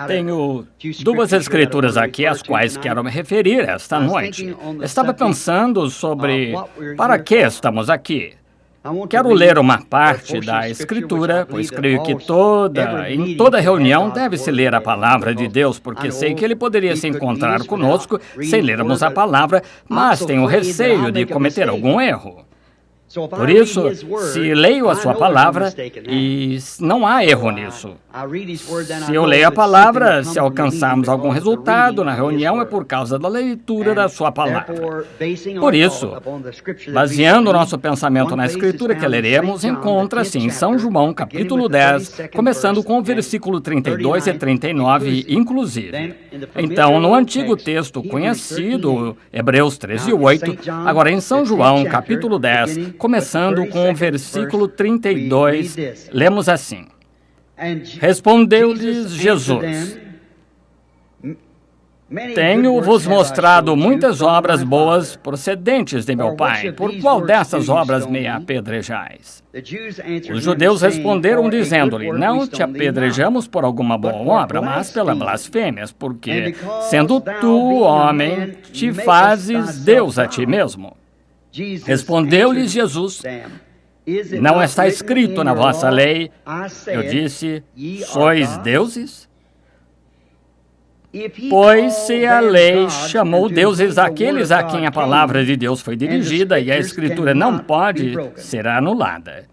Tenho duas escrituras aqui às quais quero me referir esta noite. Estava pensando sobre para que estamos aqui. Quero ler uma parte da Escritura, pois creio que em toda reunião deve-se ler a palavra de Deus, porque sei que ele poderia se encontrar conosco sem lermos a palavra, mas tenho receio de cometer algum erro. Por isso, se leio a sua palavra, e não há erro nisso. Se eu leio a palavra, se alcançarmos algum resultado na reunião, é por causa da leitura da sua palavra. Por isso, baseando o nosso pensamento na Escritura que leremos, encontra-se em São João, capítulo 10, começando com o versículo 32 e 39, inclusive. Então, no antigo texto conhecido, Hebreus 13:8, agora em São João, capítulo 10, começando com o versículo 32, lemos assim: Respondeu-lhes Jesus: Tenho-vos mostrado muitas obras boas procedentes de meu Pai. Por qual dessas obras me apedrejais? Os judeus responderam dizendo-lhe: Não te apedrejamos por alguma boa obra, mas pela blasfêmias, porque, sendo tu homem, te fazes Deus a ti mesmo. Respondeu-lhes Jesus: Não está escrito na vossa lei, eu disse, sois deuses? Pois se a lei chamou deuses aqueles a quem a palavra de Deus foi dirigida, e a Escritura não pode ser anulada.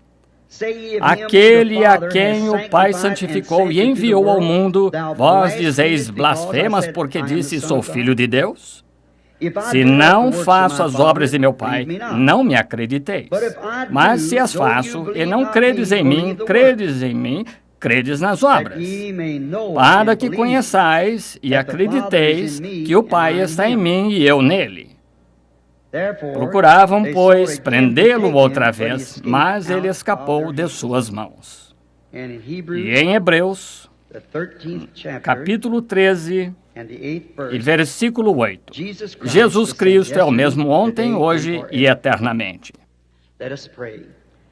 Aquele a quem o Pai santificou e enviou ao mundo, vós dizeis blasfemas porque disse, sou filho de Deus? Se não faço as obras de meu Pai, não me acrediteis. Mas se as faço e não credes em mim, credes nas obras, para que conheçais e acrediteis que o Pai está em mim e eu nele. Procuravam, pois, prendê-lo outra vez, mas ele escapou de suas mãos. E em Hebreus, capítulo 13, e versículo 8, Jesus Cristo é o mesmo ontem, hoje e eternamente.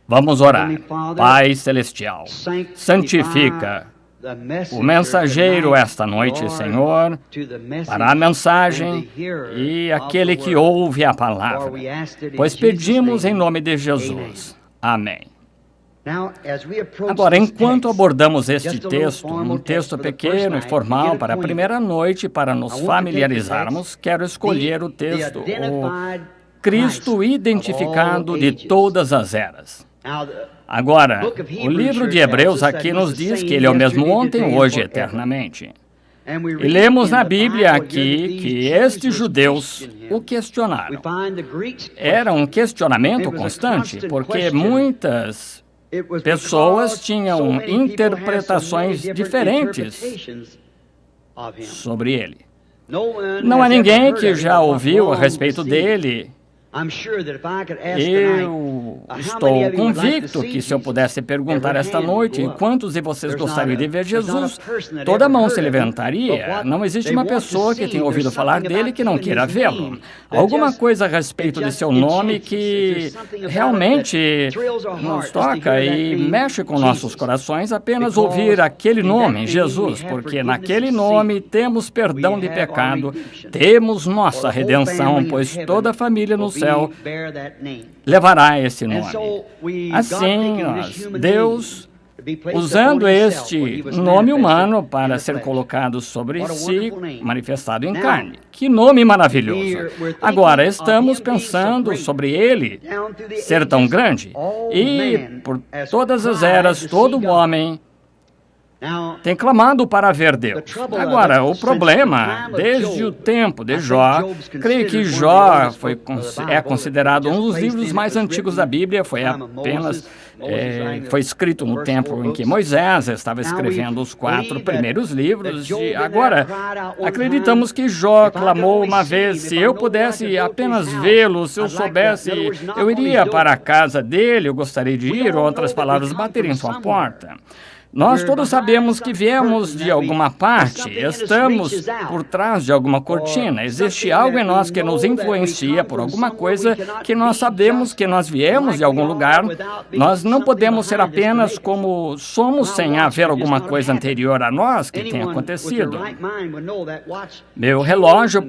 Vamos orar. Pai Celestial, santifica o mensageiro esta noite, Senhor, para a mensagem e aquele que ouve a palavra, pois pedimos em nome de Jesus. Amém. Agora, enquanto abordamos este texto, um texto pequeno e formal para a primeira noite, para nos familiarizarmos, quero escolher o texto, o Cristo identificado de todas as eras. Agora, o livro de Hebreus aqui nos diz que ele é o mesmo ontem, hoje e eternamente. E lemos na Bíblia aqui que estes judeus o questionaram. Era um questionamento constante, porque muitas pessoas tinham interpretações diferentes sobre ele. Não há ninguém que já ouviu a respeito dele. Eu estou convicto que se eu pudesse perguntar esta noite quantos de vocês gostariam de ver Jesus, toda mão se levantaria. Não existe uma pessoa que tenha ouvido falar dele que não queira vê-lo. Alguma coisa a respeito de seu nome que realmente nos toca e mexe com nossos corações apenas ouvir aquele nome, Jesus, porque naquele nome temos perdão de pecado, temos nossa redenção, pois toda a família no céu levará esse nome. Assim, Deus, usando este nome humano para ser colocado sobre si, manifestado em carne. Que nome maravilhoso! Agora, estamos pensando sobre ele ser tão grande. E, por todas as eras, todo homem tem clamado para ver Deus. Agora, o problema, desde o tempo de Jó, creio que Jó é considerado um dos livros mais antigos da Bíblia, foi escrito no tempo em que Moisés estava escrevendo os 4 primeiros livros. E agora, acreditamos que Jó clamou uma vez, se eu pudesse apenas vê-lo, se eu soubesse, eu iria para a casa dele, eu gostaria de ir, ou outras palavras, bater em sua porta. Nós todos sabemos que viemos de alguma parte, estamos por trás de alguma cortina. Existe algo em nós que nos influencia por alguma coisa que nós sabemos que nós viemos de algum lugar. Nós não podemos ser apenas como somos sem haver alguma coisa anterior a nós que tenha acontecido. Meu relógio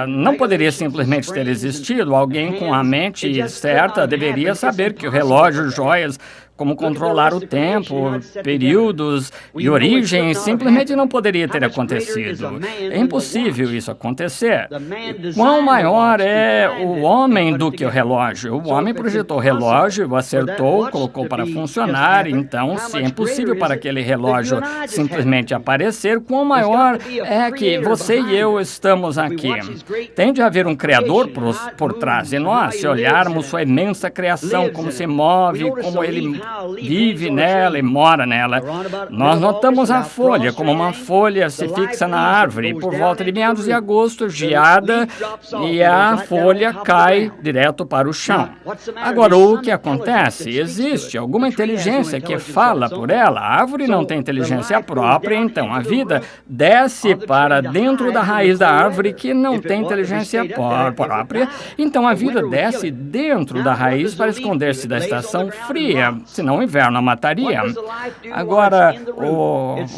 não poderia simplesmente ter existido. Alguém com a mente certa deveria saber que o relógio, joias, como controlar o tempo, períodos e origens, simplesmente não poderia ter acontecido. É impossível isso acontecer. E quão maior é o homem do que o relógio? O homem projetou o relógio, o acertou, colocou para funcionar. Então, se é impossível para aquele relógio simplesmente aparecer, quão maior é que você e eu estamos aqui? Tem de haver um Criador por trás de nós. Se olharmos sua imensa criação, como se move, como ele vive nela e mora nela. Nós notamos a folha, como uma folha se fixa na árvore. Por volta de meados de agosto, geada, e a folha cai direto para o chão. Agora, o que acontece? Existe alguma inteligência que fala por ela. A árvore não tem inteligência própria, então a vida desce para dentro da raiz da árvore que não tem inteligência própria. Então a vida desce dentro da raiz para esconder-se da estação fria. Senão o inverno a mataria. Agora,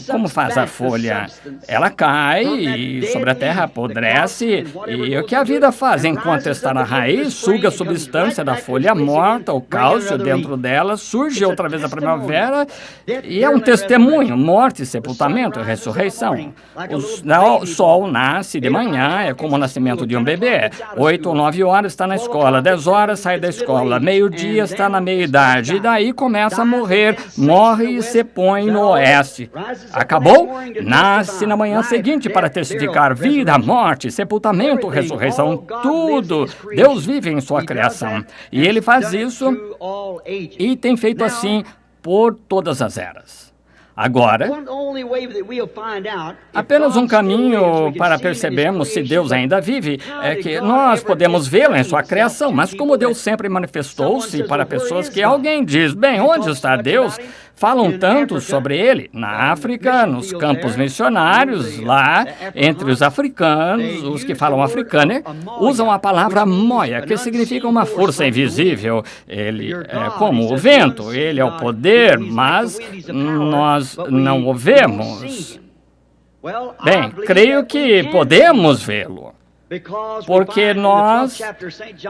como faz a folha? Ela cai sobre a terra, apodrece, e o que a vida faz enquanto está na raiz? Suga a substância da folha morta, o cálcio dentro dela, surge outra vez a primavera, e é um testemunho, morte, sepultamento e ressurreição. O sol nasce de manhã, é como o nascimento de um bebê. 8 ou 9 horas está na escola, 10 horas sai da escola, meio-dia está na meia-idade, e daí começa a morrer, morre e se põe no oeste. Acabou? Nasce na manhã seguinte para testificar vida, morte, sepultamento, ressurreição, tudo. Deus vive em sua criação. E Ele faz isso e tem feito assim por todas as eras. Agora, apenas um caminho para percebermos se Deus ainda vive é que nós podemos vê-lo em sua criação, mas como Deus sempre manifestou-se para pessoas que alguém diz, bem, onde está Deus? Falam tanto sobre ele na África, nos campos missionários, lá entre os africanos, os que falam africano, usam a palavra moia, que significa uma força invisível. Ele é como o vento, ele é o poder, mas nós não o vemos. Bem, creio que podemos vê-lo. Porque nós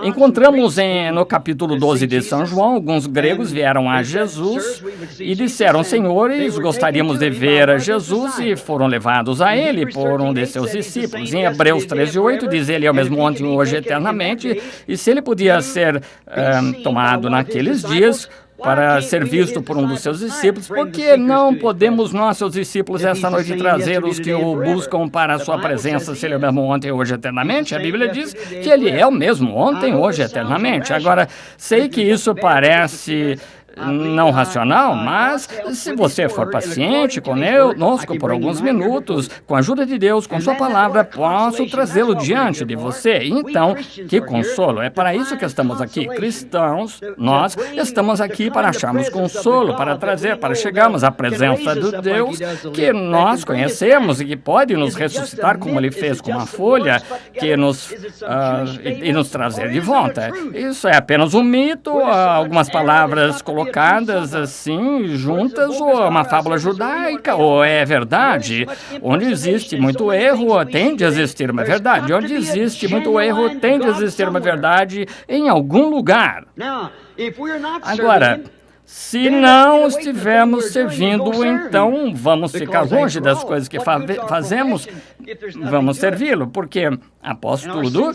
encontramos no capítulo 12 de São João, alguns gregos vieram a Jesus e disseram, senhores, gostaríamos de ver a Jesus, e foram levados a ele por um de seus discípulos. Em Hebreus 13:8 diz, ele é o mesmo ontem, hoje, eternamente, e se ele podia ser tomado naqueles dias, para ser visto por um dos seus discípulos, por que não podemos nós, seus discípulos, esta noite trazer os que o buscam para a sua presença, se ele é o mesmo ontem, hoje, eternamente? A Bíblia diz que ele é o mesmo ontem, hoje, eternamente. Agora, sei que isso parece não racional, mas se você for paciente conosco por alguns minutos, com a ajuda de Deus, com sua palavra, posso trazê-lo diante de você. Então, que consolo! É para isso que estamos aqui. Cristãos, nós estamos aqui para acharmos consolo, para trazer, para chegarmos à presença do Deus que nós conhecemos e que pode nos ressuscitar como Ele fez com uma folha, que nos trazer de volta. Isso é apenas um mito, algumas palavras colocadas assim, juntas, ou é uma fábula judaica, ou é verdade. Onde existe muito erro, tende a existir uma verdade. Onde existe muito erro, tende a existir uma verdade em algum lugar. Agora, se não estivermos servindo, então vamos ficar longe das coisas que fazemos, vamos servi-lo, porque, após tudo,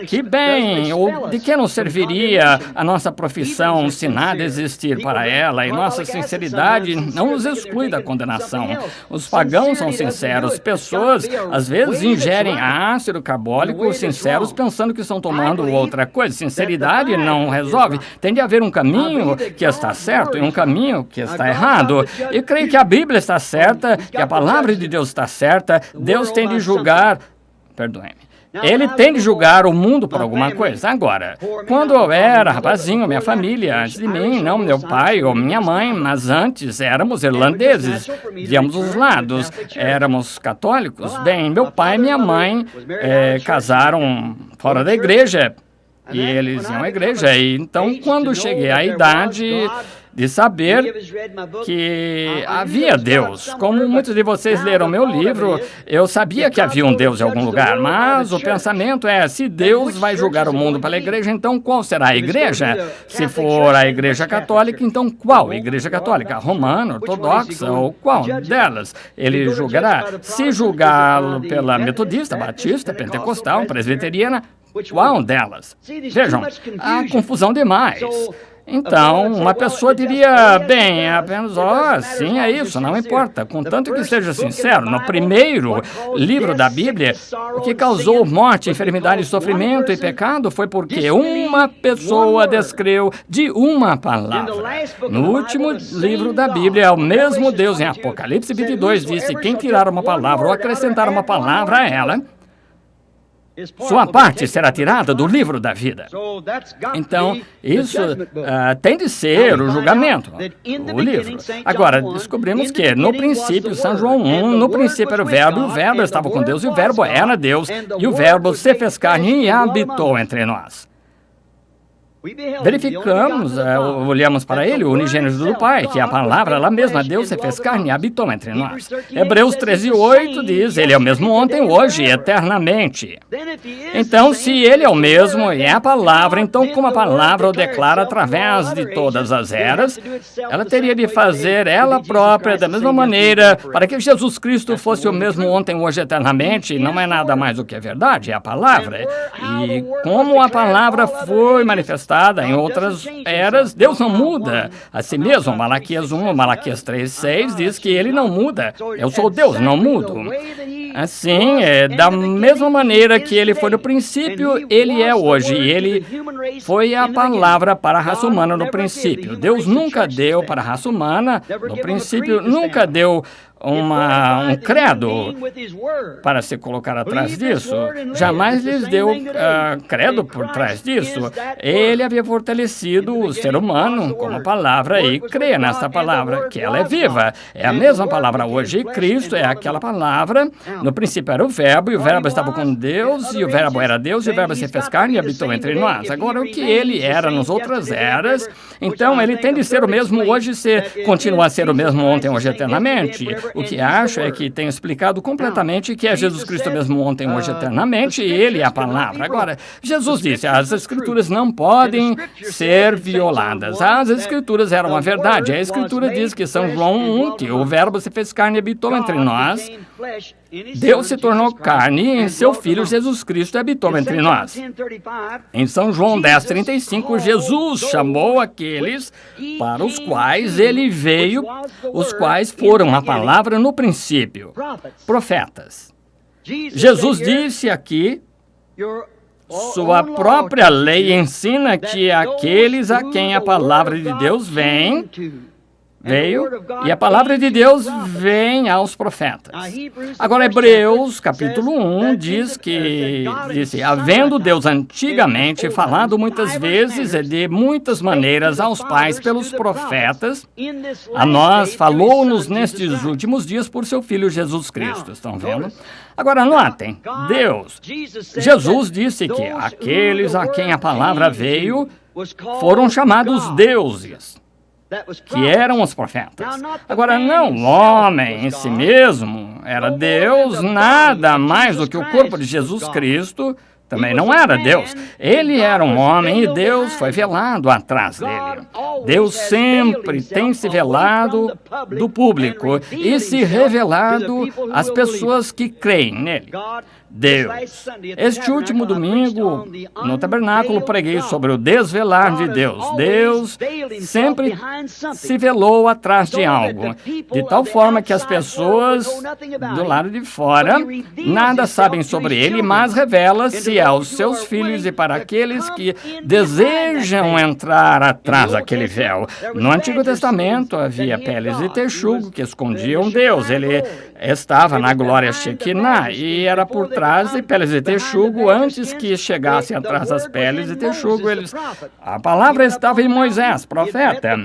que bem, ou de que nos serviria a nossa profissão se nada existir para ela, e nossa sinceridade não nos exclui da condenação. Os pagãos são sinceros, pessoas, às vezes, ingerem ácido carbólico sinceros pensando que estão tomando outra coisa. Sinceridade não resolve. Tem de haver um caminho que está certo e um caminho que está errado. E creio que a Bíblia está certa, que a palavra de Deus está certa. Deus tem de julgar, perdoe-me, Ele tem de julgar o mundo por alguma coisa. Agora, quando eu era rapazinho, minha família, antes de mim, não meu pai ou minha mãe, mas antes éramos irlandeses, de ambos os lados, éramos católicos. Bem, meu pai e minha mãe casaram fora da igreja, e eles iam à igreja. E então, quando cheguei à idade de saber que havia Deus. Como muitos de vocês leram meu livro, eu sabia que havia um Deus em algum lugar, mas o pensamento é, se Deus vai julgar o mundo pela igreja, então qual será a igreja? Se for a igreja católica, então qual? Igreja católica? Romana, ortodoxa ou qual delas? Ele julgará. Se julgá-lo pela metodista, batista, pentecostal, presbiteriana, qual delas? Vejam, há confusão demais. Então, uma pessoa diria, bem, apenas, sim, é isso, não importa. Contanto que seja sincero, no primeiro livro da Bíblia, o que causou morte, enfermidade, sofrimento e pecado foi porque uma pessoa descreu de uma palavra. No último livro da Bíblia, o mesmo Deus, em Apocalipse 22, disse, quem tirar uma palavra ou acrescentar uma palavra a ela, sua parte será tirada do livro da vida. Então, isso tem de ser o julgamento, o livro. Agora, descobrimos que, no princípio, São João 1, no princípio era o Verbo, e o Verbo estava com Deus, e o Verbo era Deus, e o Verbo se fez carne e habitou entre nós. Verificamos, olhamos para ele, o unigênito do Pai, que a palavra, ela mesma, Deus se fez carne e habitou entre nós. Hebreus 13:8 diz, ele é o mesmo ontem, hoje e eternamente. Então, se ele é o mesmo e é a palavra, então como a palavra o declara através de todas as eras, ela teria de fazer ela própria da mesma maneira, para que Jesus Cristo fosse o mesmo ontem, hoje e eternamente, não é nada mais do que a verdade, é a palavra. E como a palavra foi manifestada em outras eras, Deus não muda a si mesmo. Malaquias 1, Malaquias 3:6 diz que ele não muda. Eu sou Deus, não mudo. Assim, da mesma maneira que ele foi no princípio, ele é hoje. E ele foi a palavra para a raça humana no princípio. Deus nunca deu para a raça humana, no princípio, nunca deu um credo para se colocar atrás disso. Jamais lhes deu credo por trás disso. Ele havia fortalecido o ser humano com a palavra e crê nessa palavra, que ela é viva. É a mesma palavra hoje. E Cristo é aquela palavra. No princípio era o Verbo, e o Verbo estava com Deus, e o Verbo era Deus, e o Verbo se fez carne e habitou entre nós. Agora, o que ele era nas outras eras, então ele tem de ser o mesmo hoje, se continua a ser o mesmo ontem, hoje, eternamente. O que acho é que tenho explicado completamente que é Jesus Cristo mesmo ontem, hoje, eternamente, e ele é a palavra. Agora, Jesus disse, as Escrituras não podem ser violadas. As Escrituras eram a verdade. A Escritura diz que São João 1, que o Verbo se fez carne e habitou entre nós. Deus se tornou carne e em seu Filho Jesus Cristo habitou entre nós. Em São João 10:35, Jesus chamou aqueles para os quais ele veio, os quais foram a palavra no princípio, profetas. Jesus disse aqui, sua própria lei ensina que aqueles a quem a palavra de Deus veio, e a palavra de Deus vem aos profetas. Agora, Hebreus, capítulo 1, diz que, havendo Deus antigamente falado muitas vezes e de muitas maneiras aos pais pelos profetas, a nós falou-nos nestes últimos dias por seu Filho Jesus Cristo. Estão vendo? Agora, notem, Jesus disse que aqueles a quem a palavra veio foram chamados deuses, que eram os profetas. Agora, não o homem em si mesmo era Deus, nada mais do que o corpo de Jesus Cristo também não era Deus. Ele era um homem e Deus foi velado atrás dele. Deus sempre tem se velado do público e se revelado às pessoas que creem nele. Deus. Este último domingo, no tabernáculo, preguei sobre o desvelar de Deus. Deus sempre se velou atrás de algo, de tal forma que as pessoas do lado de fora nada sabem sobre ele, mas revela-se aos seus filhos e para aqueles que desejam entrar atrás daquele véu. No Antigo Testamento havia peles de texugo que escondiam Deus. Ele estava na glória Shekinah e era por trás atrás de peles de texugo. Antes que chegassem atrás das peles de texugo, a palavra estava em Moisés, profeta.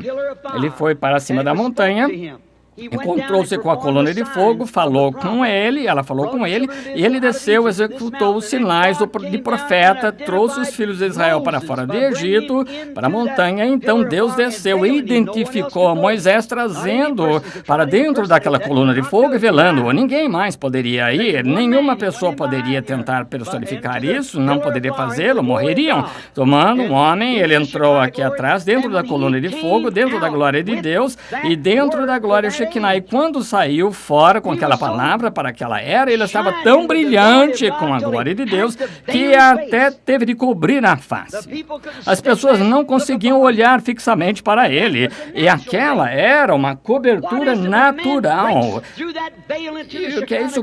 Ele foi para cima da montanha, encontrou-se com a coluna de fogo, falou com ele, ela falou com ele, e ele desceu, executou os sinais de profeta, trouxe os filhos de Israel para fora do Egito, para a montanha. Então Deus desceu e identificou Moisés, trazendo para dentro daquela coluna de fogo e velando-o. Ninguém mais poderia ir, nenhuma pessoa poderia tentar personificar isso, não poderia fazê-lo, morreriam. Tomando um homem, ele entrou aqui atrás, dentro da coluna de fogo, dentro da glória de Deus e dentro da glória Shekinah. E quando saiu fora com aquela palavra para aquela era, ele estava tão brilhante com a glória de Deus que até teve de cobrir a face. As pessoas não conseguiam olhar fixamente para ele, e aquela era uma cobertura natural. E o que é isso?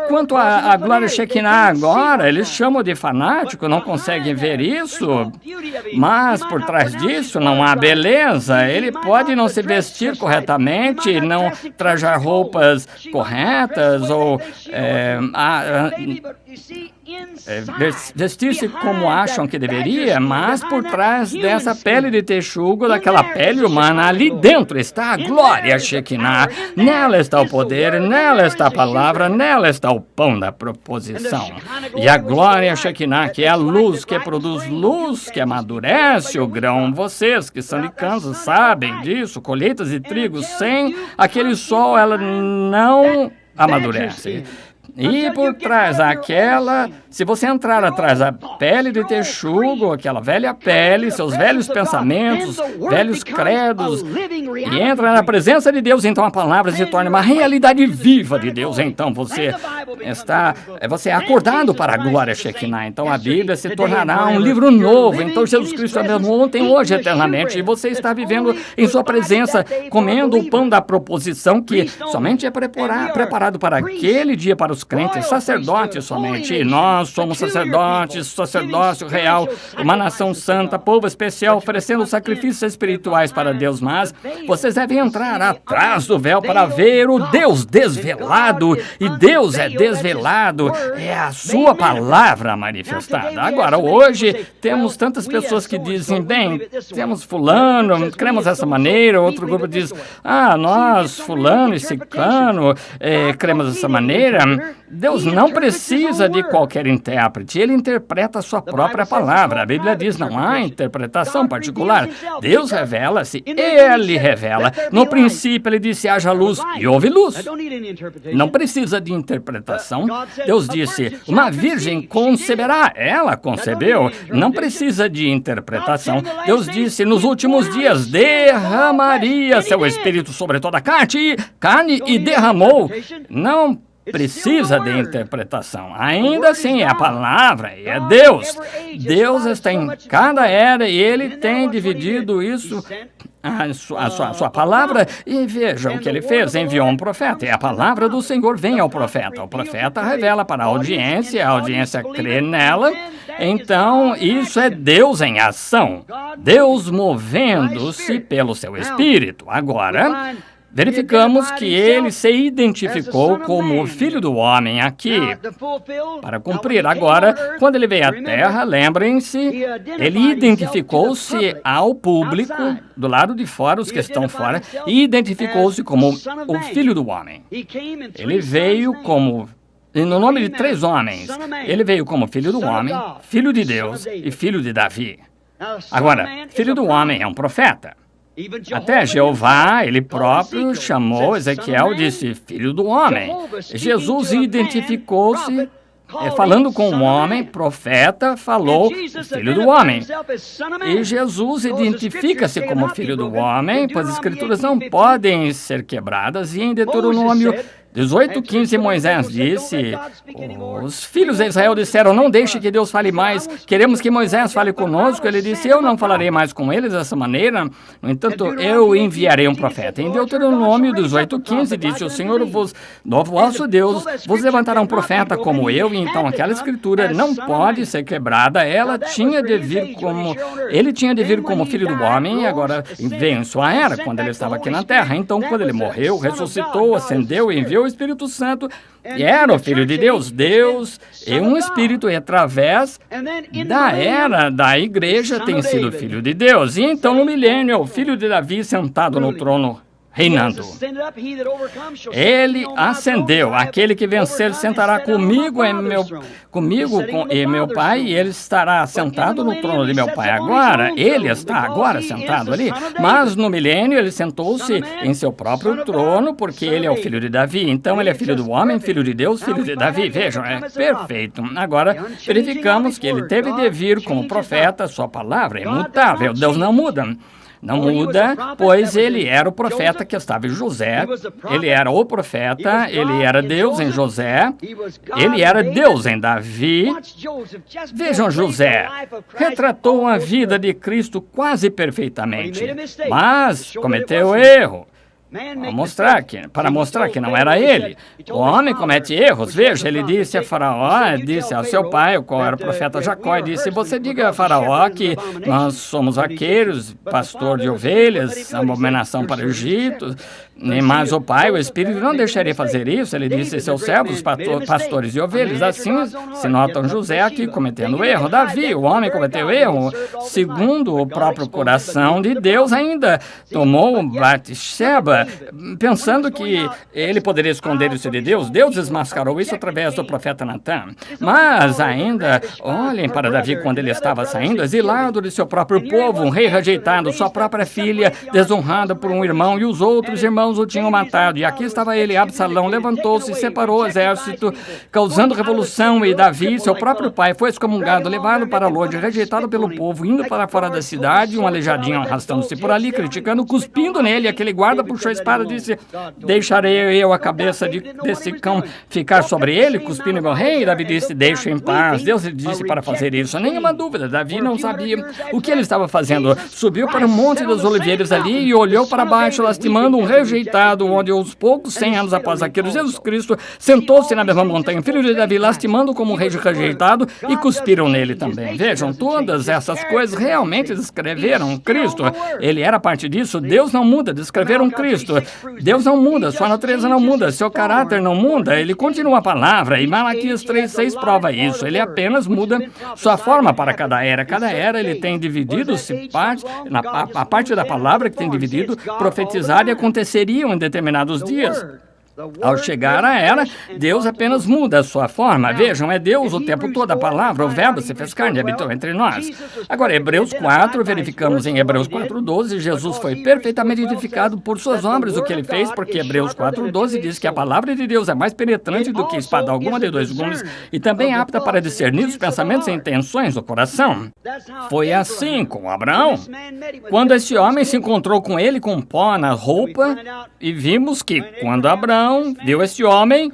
Quanto à glória Shekinah agora, eles chamam de fanático, não conseguem ver isso, mas por trás disso não há beleza. Ele pode não se vestir corretamente, não trajar roupas corretas ou vestir-se como acham que deveria, mas por trás dessa pele de texugo, daquela pele humana, ali dentro está a glória Shekinah. Nela está o poder, nela está a palavra, nela está o pão da proposição. E a glória Shekinah, que é a luz, que produz luz, que amadurece o grão. Vocês que são de Kansas sabem disso. Colheitas de trigo sem aquele sol, ela não amadurece. E por trás daquela, se você entrar atrás da pele de texugo, aquela velha pele, seus velhos pensamentos, velhos credos, e entra na presença de Deus, então a palavra se torna uma realidade viva de Deus. Então você é acordado para a glória Shekinah. Então a Bíblia se tornará um livro novo. Então Jesus Cristo é mesmo ontem, hoje, eternamente. E você está vivendo em sua presença, comendo o pão da proposição que somente é preparado para aquele dia, para os crentes, sacerdotes somente. E nós somos sacerdotes, sacerdócio real, uma nação santa, povo especial, oferecendo sacrifícios espirituais para Deus. Mas vocês devem entrar atrás do véu para ver o Deus desvelado. E Deus é desvelado, é a sua palavra manifestada. Agora, hoje, temos tantas pessoas que dizem, bem, temos fulano, cremos dessa maneira. Outro grupo diz, nós, fulano e ciclano, cremos dessa maneira. Deus não precisa de qualquer intérprete, ele interpreta a sua própria palavra. A Bíblia diz, não há interpretação particular. Deus revela-se, ele revela. No princípio, ele disse, haja luz, e houve luz. Não precisa de interpretação. Deus disse, uma virgem conceberá, ela concebeu. Não precisa de interpretação. Deus disse, nos últimos dias, derramaria seu espírito sobre toda a carne e derramou. Não precisa de interpretação. Ainda assim, é a palavra, é Deus. Deus está em cada era e ele tem dividido isso, a sua palavra, e veja o que ele fez, enviou um profeta, e a palavra do Senhor vem ao profeta. O profeta revela para a audiência crê nela. Então, isso é Deus em ação, Deus movendo-se pelo seu Espírito. Agora, verificamos que ele se identificou como o Filho do Homem aqui. Para cumprir agora, quando ele veio à Terra, lembrem-se, ele identificou-se ao público, do lado de fora, os que estão fora, e identificou-se como o Filho do Homem. Ele veio como, no nome de 3 homens, ele veio como Filho do Homem, Filho de Deus e Filho de Davi. Agora, Filho do Homem é um profeta. Até Jeová, ele próprio chamou Ezequiel, disse, Filho do Homem. Jesus identificou-se, falando com um homem, profeta, falou, Filho do Homem. E Jesus identifica-se como Filho do Homem, pois as Escrituras não podem ser quebradas, e em Deuteronômio 18:15, Moisés disse, os filhos de Israel disseram, não deixe que Deus fale mais, queremos que Moisés fale conosco. Ele disse, eu não falarei mais com eles dessa maneira, no entanto, eu enviarei um profeta. Em Deuteronômio 18:15, disse, o Senhor, do vosso Deus, vos levantará um profeta como eu. E então aquela escritura não pode ser quebrada, ele tinha de vir como Filho do Homem, e agora veio em sua era, quando ele estava aqui na terra. Então, quando ele morreu, ressuscitou, ascendeu e enviou o Espírito Santo era o Filho de Deus. Deus é um Espírito e através da era da igreja tem sido Filho de Deus. E então no milênio é o Filho de Davi sentado no trono, reinando. Ele ascendeu. Aquele que vencer sentará comigo e meu Pai, e ele estará sentado no trono de meu Pai. Agora, ele está agora sentado ali, mas no milênio ele sentou-se em seu próprio trono, porque ele é o filho de Davi. Então ele é filho do homem, filho de Deus, filho de Davi. Vejam, é perfeito. Agora, verificamos que ele teve de vir como profeta, sua palavra é imutável. Deus não muda. Não muda, pois ele era o profeta que estava em José, ele era o profeta, ele era Deus em José, ele era Deus em Davi. Vejam, José retratou a vida de Cristo quase perfeitamente, mas cometeu erro. Para mostrar que não era ele. O homem comete erros. Veja, ele disse a Faraó, disse ao seu pai, o qual era o profeta Jacó, e disse: você diga a Faraó que nós somos vaqueiros, pastor de ovelhas, abominação para o Egito. Nem mais o pai, o Espírito, não deixaria fazer isso. Ele disse: seus servos, pastores de ovelhas. Assim se notam José aqui cometendo erro. Davi, o homem cometeu erro. Segundo o próprio coração de Deus, ainda tomou Batseba, pensando que ele poderia esconder isso de Deus. Deus desmascarou isso através do profeta Natã. Mas ainda, olhem para Davi quando ele estava saindo, exilado de seu próprio povo, um rei rejeitado, sua própria filha desonrada por um irmão, e os outros irmãos o tinham matado. E aqui estava ele, Absalão, levantou-se e separou o exército, causando revolução, e Davi, seu próprio pai, foi excomungado, levado para longe, rejeitado pelo povo, indo para fora da cidade, um aleijadinho arrastando-se por ali, criticando, cuspindo nele. Aquele guarda puxou a espada e disse: deixarei eu a cabeça desse cão ficar sobre ele, cuspindo meu rei? E Davi disse: deixe em paz. Deus lhe disse para fazer isso. Nenhuma dúvida, Davi não sabia o que ele estava fazendo. Subiu para o Monte das Oliveiras ali e olhou para baixo, lastimando um rejeitado, onde aos poucos, 100 anos após aquilo, Jesus Cristo sentou-se na mesma montanha, filho de Davi, lastimando como um rei rejeitado, e cuspiram nele também. Vejam, todas essas coisas realmente descreveram Cristo. Ele era parte disso. Deus não muda, descreveram Cristo. Deus não muda, sua natureza não muda, seu caráter não muda, ele continua a palavra, e Malaquias 3:6 prova isso. Ele apenas muda sua forma para cada era. Cada era ele tem dividido-se a parte da palavra que tem dividido, profetizar e aconteceriam em determinados dias. Ao chegar à era, Deus apenas muda a sua forma. Vejam, é Deus o tempo todo. A palavra, o verbo se fez carne e habitou entre nós. Agora, Hebreus 4, verificamos em Hebreus 4:12, Jesus foi perfeitamente edificado por suas obras, o que ele fez, porque Hebreus 4:12 diz que a palavra de Deus é mais penetrante do que espada alguma de dois gumes e também apta para discernir os pensamentos e intenções do coração. Foi assim com Abraão. Quando esse homem se encontrou com ele com pó na roupa, e vimos que quando Abraão viu esse homem,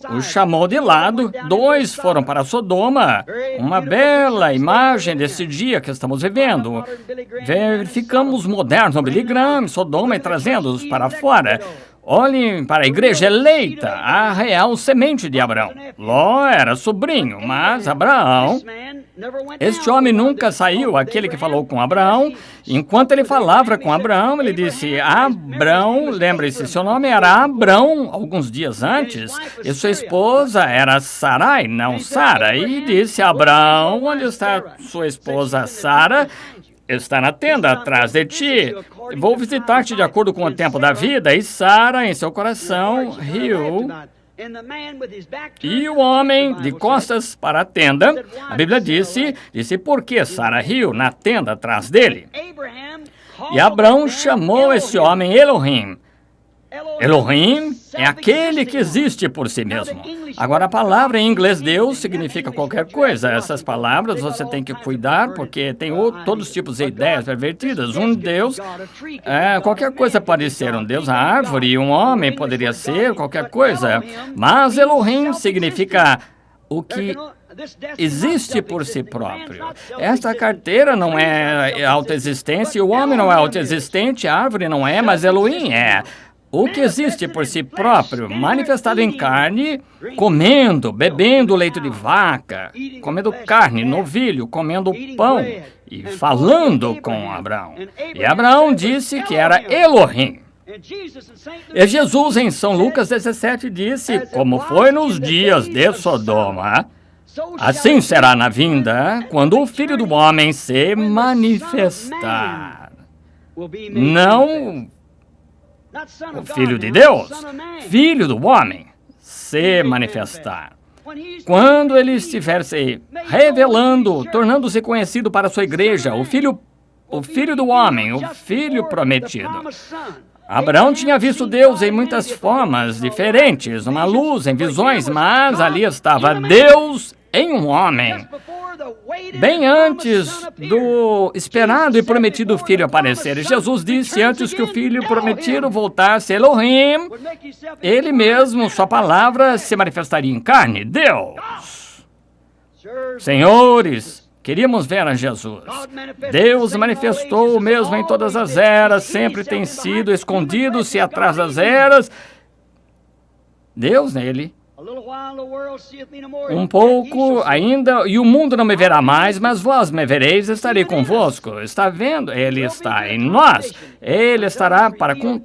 o chamou de lado. Dois foram para Sodoma. Uma bela imagem desse dia que estamos vivendo. Verificamos moderno Billy Graham, Sodoma, e trazendo-os para fora. Olhem para a igreja eleita, a real semente de Abraão. Ló era sobrinho, mas Abraão, este homem nunca saiu, aquele que falou com Abraão. Enquanto ele falava com Abraão, ele disse: Abraão, lembre-se, seu nome era Abrão alguns dias antes, e sua esposa era Sarai, não Sara. E disse: Abraão, onde está sua esposa Sara? Está na tenda atrás de ti. Vou visitar-te de acordo com o tempo da vida. E Sara, em seu coração, riu. E o homem, de costas para a tenda, a Bíblia disse por que Sara riu na tenda atrás dele. E Abraão chamou esse homem Elohim. Elohim é aquele que existe por si mesmo. Agora, a palavra em inglês Deus significa qualquer coisa. Essas palavras você tem que cuidar, porque tem todos os tipos de ideias pervertidas. Um Deus, qualquer coisa pode ser um Deus, a árvore, um homem poderia ser qualquer coisa. Mas Elohim significa o que existe por si próprio. Esta carteira não é autoexistência, o homem não é autoexistente, a árvore não é, mas Elohim é. O que existe por si próprio, manifestado em carne, comendo, bebendo leite de vaca, comendo carne, novilho, comendo pão e falando com Abraão. E Abraão disse que era Elohim. E Jesus, em São Lucas 17, disse, como foi nos dias de Sodoma, assim será na vinda, quando o Filho do Homem se manifestar. Não o Filho de Deus, Filho do Homem se manifestar. Quando ele estiver se revelando, tornando-se conhecido para a sua igreja, o Filho do Homem, o Filho prometido. Abraão tinha visto Deus em muitas formas diferentes, uma luz, em visões, mas ali estava Deus em um homem. Bem antes do esperado e prometido Filho aparecer. E Jesus disse, antes que o Filho prometido voltasse, Elohim, ele mesmo, sua palavra, se manifestaria em carne, Deus. Senhores, queríamos ver a Jesus. Deus manifestou o mesmo em todas as eras, sempre tem sido escondido-se atrás das eras. Deus nele. Um pouco ainda, e o mundo não me verá mais, mas vós me vereis, estarei convosco. Está vendo? Ele está em nós. Ele estará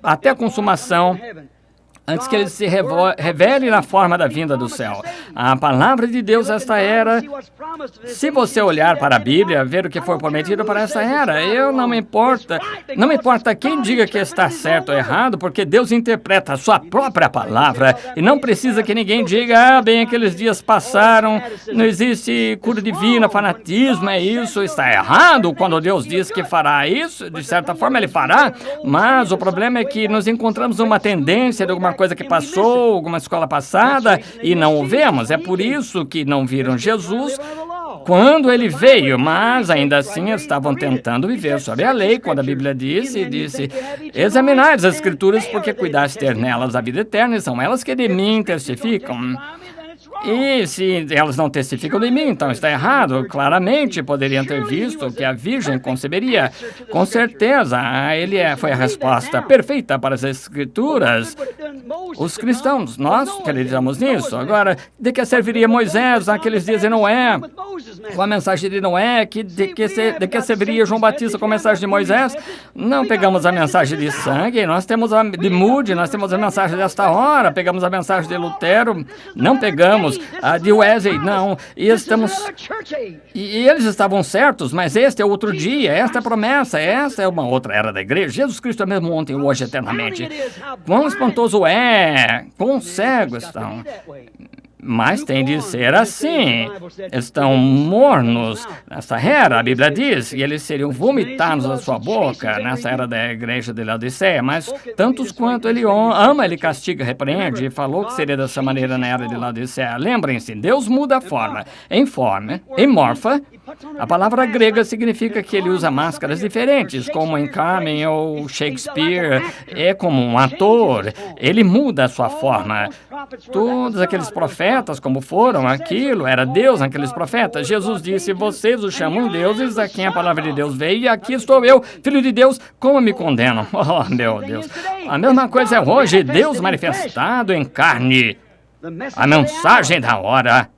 até a consumação, antes que ele se revele na forma da vinda do céu. A palavra de Deus esta era, se você olhar para a Bíblia, ver o que foi prometido para esta era, não me importa quem diga que está certo ou errado, porque Deus interpreta a sua própria palavra, e não precisa que ninguém diga, bem, aqueles dias passaram, não existe cura divina, fanatismo, é isso, está errado, quando Deus diz que fará isso, de certa forma ele fará, mas o problema é que nos encontramos numa tendência de alguma coisa que passou, alguma escola passada, e não o vemos. É por isso que não viram Jesus quando ele veio, mas ainda assim estavam tentando viver sobre a lei, quando a Bíblia disse, examinai as Escrituras, porque cuidais ter nelas a vida eterna, e são elas que de mim testificam. E se elas não testificam de mim, então está errado. Claramente poderiam ter visto que a Virgem conceberia. Com certeza, foi a resposta perfeita para as Escrituras. Os cristãos, nós acreditamos nisso. Agora, de que serviria Moisés naqueles dias de Noé? Com a mensagem de Noé, de que serviria João Batista com a mensagem de Moisés? Não pegamos a mensagem de sangue, nós temos a de Moody, nós temos a mensagem desta hora, pegamos a mensagem de Lutero, não pegamos a de Wesley, não, e eles estavam certos, mas este é outro dia, esta é a promessa, esta é uma outra era da igreja. Jesus Cristo é mesmo ontem, hoje, eternamente. Quão espantoso é, quão cegos estão. Mas tem de ser assim. Estão mornos nessa era, a Bíblia diz, e eles seriam vomitados da sua boca nessa era da igreja de Laodiceia. Mas tantos quanto ele ama, ele castiga, repreende, e falou que seria dessa maneira na era de Laodiceia. Lembrem-se, Deus muda a forma. Em morfa, a palavra grega significa que ele usa máscaras diferentes, como em Carmen ou Shakespeare, é como um ator. Ele muda a sua forma. Todos aqueles profetas, como foram aquilo, era Deus naqueles profetas. Jesus disse, vocês os chamam deuses, a quem a palavra de Deus veio, e aqui estou eu, filho de Deus, como me condenam? Oh, meu Deus. A mesma coisa é hoje, Deus manifestado em carne. A mensagem da hora.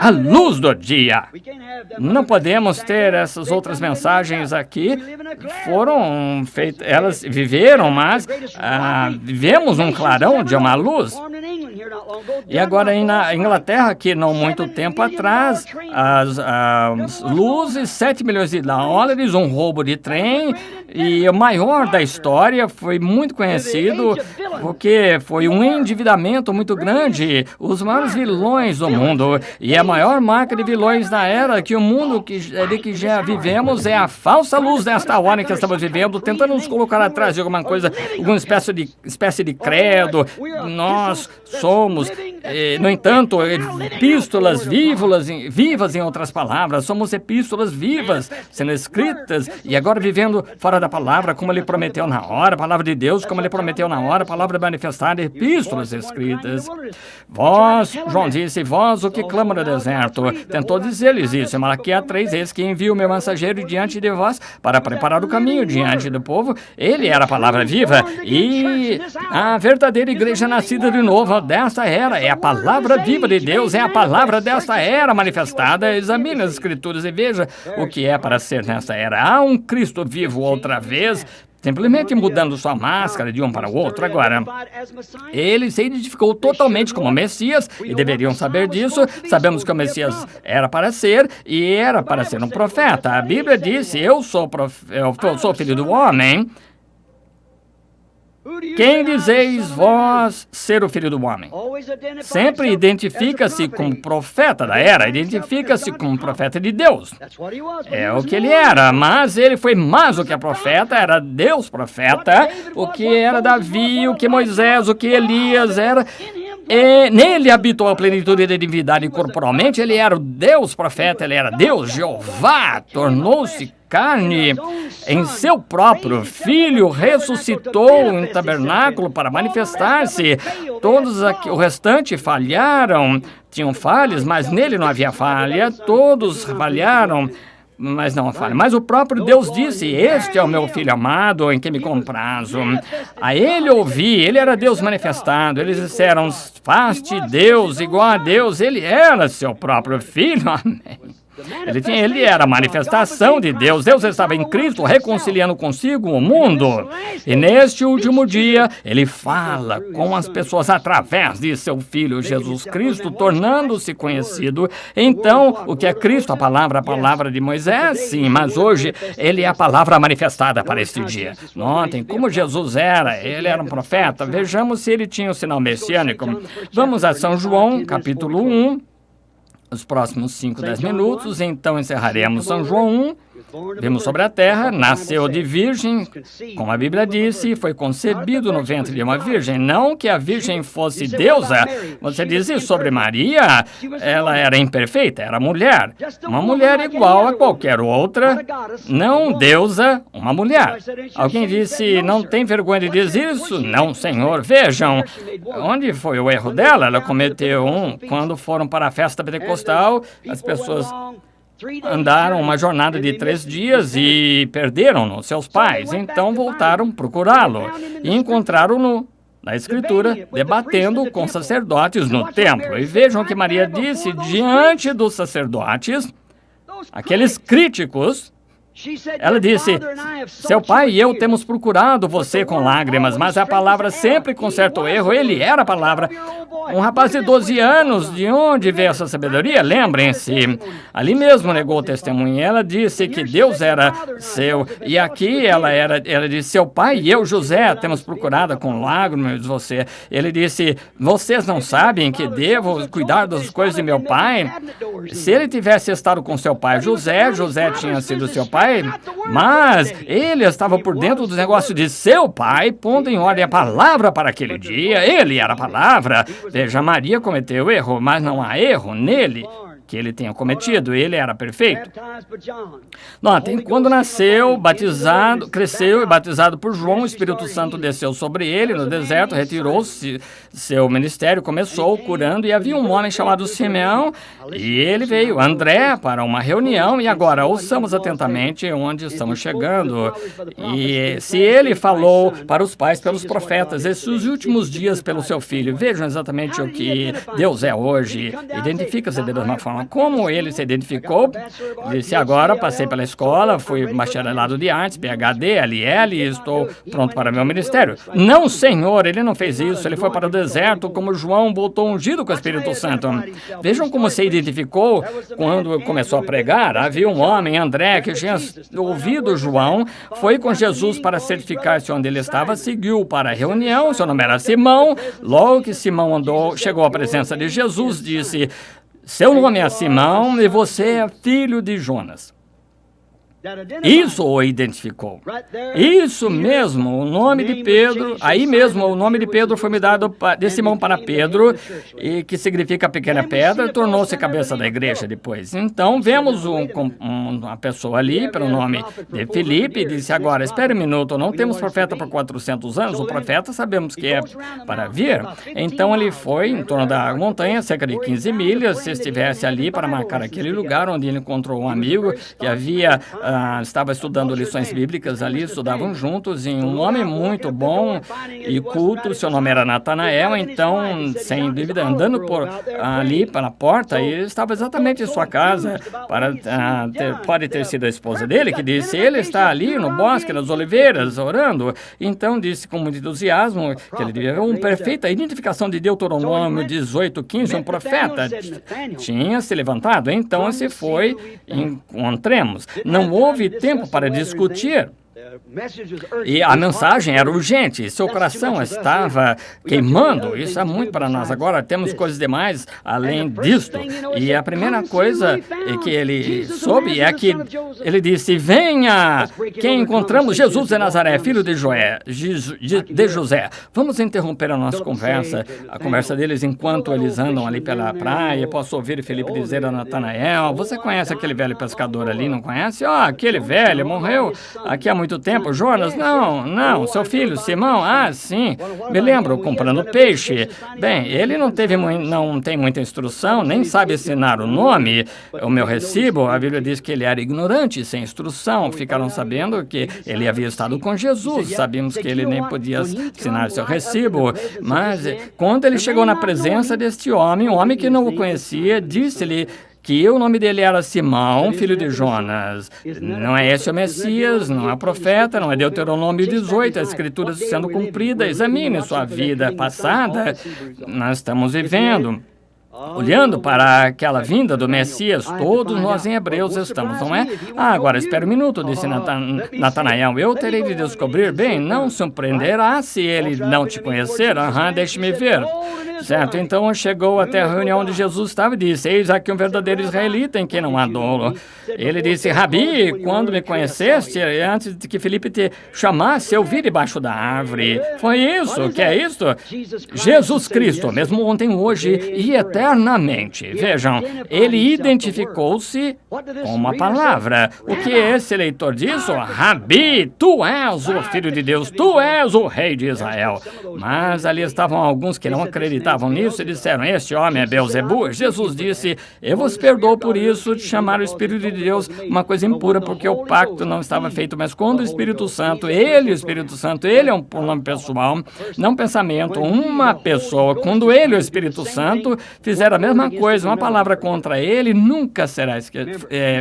A luz do dia. Não podemos ter essas outras mensagens aqui. Foram feitas, elas viveram, mas vivemos um clarão de uma luz. E agora na Inglaterra, que não muito tempo atrás, as luzes, 7 milhões de dólares, um roubo de trem, e o maior da história, foi muito conhecido, porque foi um endividamento muito grande, os maiores vilões do mundo. E a maior marca de vilões da era que o mundo que já vivemos é a falsa luz desta hora em que estamos vivendo, tentando nos colocar atrás de alguma coisa, alguma espécie de credo. Nós somos, no entanto, epístolas vivas em outras palavras. Somos epístolas vivas, sendo escritas, e agora vivendo fora da palavra, como ele prometeu na hora, a palavra de Deus, como ele prometeu na hora, a palavra manifestada, epístolas escritas. Vós, João disse, vós o que clama no deserto. Tentou dizer-lhes isso. Em Malaquias 3, eis que envia o meu mensageiro diante de vós para preparar o caminho diante do povo. Ele era a palavra viva e a verdadeira igreja nascida de novo desta era. É a palavra viva de Deus, é a palavra desta era manifestada. Examine as Escrituras e veja o que é para ser nesta era. Há um Cristo vivo outra vez, simplesmente mudando sua máscara de um para o outro. Agora, ele se identificou totalmente como Messias, e deveriam saber disso. Sabemos que o Messias era para ser, e era para ser um profeta. A Bíblia disse, eu sou filho do homem. Quem dizeis vós ser o filho do homem? Sempre identifica-se como profeta da era, identifica-se como profeta de Deus. É o que ele era, mas ele foi mais do que profeta, era Deus profeta, o que era Davi, o que Moisés, o que Elias era. E nele habitou a plenitude da divindade corporalmente, ele era o Deus profeta, ele era Deus, Jeová, tornou-se carne em seu próprio Filho, ressuscitou em tabernáculo para manifestar-se. Todos o restante falharam, tinham falhas, mas nele não havia falha. Todos falharam, mas não há falha. Mas o próprio Deus disse, este é o meu Filho amado, em quem me comprazo. A ele ouvi, ele era Deus manifestado. Eles disseram, faz-te Deus, igual a Deus. Ele era seu próprio Filho, amém. Ele era a manifestação de Deus. Deus estava em Cristo, reconciliando consigo o mundo. E neste último dia, ele fala com as pessoas através de seu Filho Jesus Cristo, tornando-se conhecido. Então, o que é Cristo? A palavra de Moisés? Sim, mas hoje ele é a palavra manifestada para este dia. Notem como Jesus era. Ele era um profeta. Vejamos se ele tinha o sinal messiânico. Vamos a São João, capítulo 1. Os próximos 5, 10 minutos, então encerraremos São João 1. Vimos sobre a terra, nasceu de virgem, como a Bíblia disse, foi concebido no ventre de uma virgem. Não que a virgem fosse deusa. Você diz isso sobre Maria? Ela era imperfeita, era mulher. Uma mulher igual a qualquer outra, não deusa, uma mulher. Alguém disse, não tem vergonha de dizer isso? Não, Senhor. Vejam, onde foi o erro dela? Ela cometeu quando foram para a festa pentecostal, as pessoas andaram uma jornada de 3 dias e perderam-no, seus pais. Então voltaram procurá-lo e encontraram-no na Escritura, debatendo com sacerdotes no templo. E vejam o que Maria disse diante dos sacerdotes, aqueles críticos. Ela disse, seu pai e eu temos procurado você com lágrimas, mas a palavra sempre conserta o erro. Ele era a palavra. Um rapaz de 12 anos, de onde veio essa sabedoria? Lembrem-se, ali mesmo negou o testemunho. Ela disse que Deus era seu, e aqui ela disse, seu pai e eu, José, temos procurado com lágrimas você. Ele disse, vocês não sabem que devo cuidar das coisas de meu pai? Se ele tivesse estado com seu pai José tinha sido seu pai, mas ele estava por dentro dos negócios de seu pai, pondo em ordem a palavra para aquele dia. Ele era a palavra. Veja, Maria cometeu erro, mas não há erro nele que ele tenha cometido. Ele era perfeito. Notem, quando nasceu, batizado, cresceu e batizado por João, o Espírito Santo desceu sobre ele no deserto, retirou-se, seu ministério começou curando, e havia um homem chamado Simeão, e ele veio, André, para uma reunião, e agora ouçamos atentamente onde estamos chegando. E se ele falou para os pais pelos profetas, esses últimos dias pelo seu filho, vejam exatamente o que Deus é hoje, identifica-se da mesma forma. Como ele se identificou, disse, agora passei pela escola, fui bacharelado de artes, PhD, LL, e estou pronto para meu ministério. Não, Senhor, ele não fez isso, ele foi para o deserto, como João voltou ungido com o Espírito Santo. Vejam como se identificou quando começou a pregar. Havia um homem, André, que tinha ouvido João, foi com Jesus para certificar-se onde ele estava, seguiu para a reunião, seu nome era Simão. Logo que Simão chegou à presença de Jesus, disse, seu nome é Simão e você é filho de Jonas. Isso o identificou. Isso mesmo, o nome de Pedro, aí mesmo o nome de Pedro foi me dado de Simão para Pedro, e que significa pequena pedra, tornou-se cabeça da igreja depois. Então, vemos uma pessoa ali, pelo nome de Filipe, e disse, agora, espere um minuto, não temos profeta por 400 anos, o profeta sabemos que é para vir. Então, ele foi em torno da montanha, cerca de 15 milhas, se estivesse ali para marcar aquele lugar onde ele encontrou um amigo que havia estava estudando lições bíblicas ali, estudavam juntos, e um homem muito bom e culto, seu nome era Natanael, então, sem dúvida, andando ali pela porta, e ele estava exatamente em sua casa, pode ter sido a esposa dele, que disse, ele está ali no bosque das oliveiras, orando. Então, disse com muito entusiasmo que ele devia uma perfeita identificação de Deuteronômio 18:15, um profeta tinha se levantado. Então, se foi, encontremos. Não houve tempo para discutir. E a mensagem era urgente, seu coração estava queimando. Isso é muito para nós. Agora temos coisas demais além disto. E a primeira coisa que ele soube é que ele disse, venha, quem encontramos? Jesus de Nazaré, filho de José. Vamos interromper a nossa conversa, a conversa deles enquanto eles andam ali pela praia. Posso ouvir Felipe dizer a Natanael, você conhece aquele velho pescador ali, não conhece? Aquele velho morreu aqui há muito tempo. Jonas? Não. Seu filho, Simão? Sim. Me lembro, comprando peixe. Bem, ele não tem muita instrução, nem sabe ensinar o nome. O meu recibo, a Bíblia diz que ele era ignorante, sem instrução. Ficaram sabendo que ele havia estado com Jesus. Sabíamos que ele nem podia ensinar seu recibo. Mas quando ele chegou na presença deste homem, um homem que não o conhecia, disse-lhe que o nome dele era Simão, filho de Jonas. Não é esse o Messias, não é o profeta, não é Deuteronômio 18, a Escritura sendo cumprida. Examine sua vida passada, nós estamos vivendo. Olhando para aquela vinda do Messias, todos nós em Hebreus estamos, não é? Agora espera um minuto, disse Natanael, eu terei de descobrir, bem, não surpreenderá se ele não te conhecer, deixe-me ver. Certo, então chegou até a reunião onde Jesus estava e disse, eis aqui um verdadeiro israelita em quem não há dolo. Ele disse, Rabi, quando me conheceste, antes de que Felipe te chamasse, eu vi debaixo da árvore. Foi isso, que é isto? Jesus Cristo, mesmo ontem, hoje e eternamente. Vejam, ele identificou-se com uma palavra. O que esse leitor disse? Rabi, tu és o Filho de Deus, tu és o Rei de Israel. Mas ali estavam alguns que não acreditavam nisso e disseram, este homem é Beelzebu. Jesus disse, eu vos perdoo por isso de chamar o Espírito de Deus uma coisa impura, porque o pacto não estava feito, mas quando o Espírito Santo, ele é um pronome pessoal, não pensamento, uma pessoa, quando ele, o Espírito Santo, fizer a mesma coisa, uma palavra contra ele, nunca será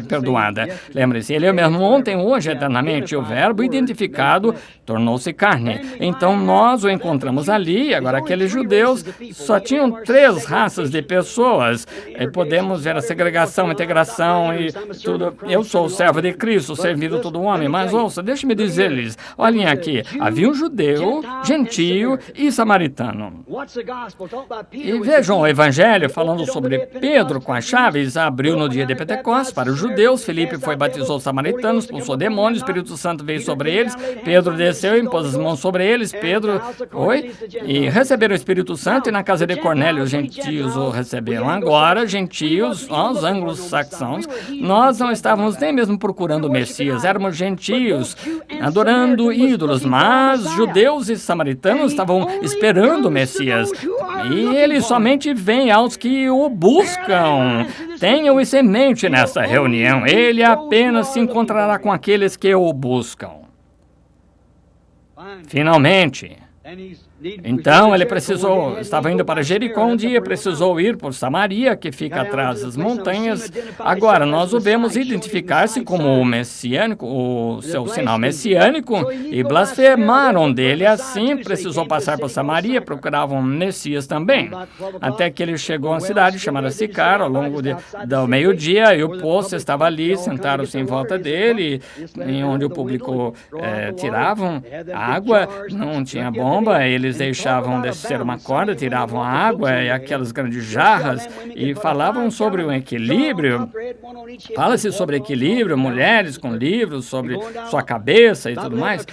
perdoada. Lembre-se, ele é o mesmo ontem, hoje, eternamente, o verbo identificado tornou-se carne. Então nós o encontramos ali, agora aqueles judeus só tinham 3 raças de pessoas, e podemos ver a segregação, a integração e tudo. Eu sou o servo de Cristo, servido todo homem, mas ouça, deixe-me dizer-lhes, olhem aqui, havia um judeu, gentio e samaritano. E vejam o Evangelho falando sobre Pedro com as chaves, abriu no dia de Pentecostes para os judeus, Felipe foi batizou os samaritanos, expulsou demônios, o Espírito Santo veio sobre eles, Pedro desceu e impôs as mãos sobre eles, Pedro foi e receberam o Espírito Santo, e na casa de Cornélio os gentios o receberam. Agora, gentios, os anglo-saxãos, nós não estávamos nem mesmo procurando o Messias, éramos gentios, adorando ídolos, mas judeus e samaritanos estavam esperando o Messias. E ele somente vem aos que o buscam. Tenham isso em mente nessa reunião. Ele apenas se encontrará com aqueles que o buscam. Finalmente. Então ele estava indo para Jericó um dia, precisou ir por Samaria, que fica atrás das montanhas. Agora, nós o vemos identificar-se como o messiânico, o seu sinal messiânico, e blasfemaram dele. Assim, precisou passar por Samaria, procuravam Messias também. Até que ele chegou a uma cidade chamada Sicar, ao longo do meio-dia, e o poço estava ali, sentaram-se em volta dele, em onde o público tiravam água, não tinha bomba, eles deixavam descer uma corda, tiravam a água e aquelas grandes jarras e falavam sobre o equilíbrio. Fala-se sobre equilíbrio, mulheres com livros sobre sua cabeça e tudo mais.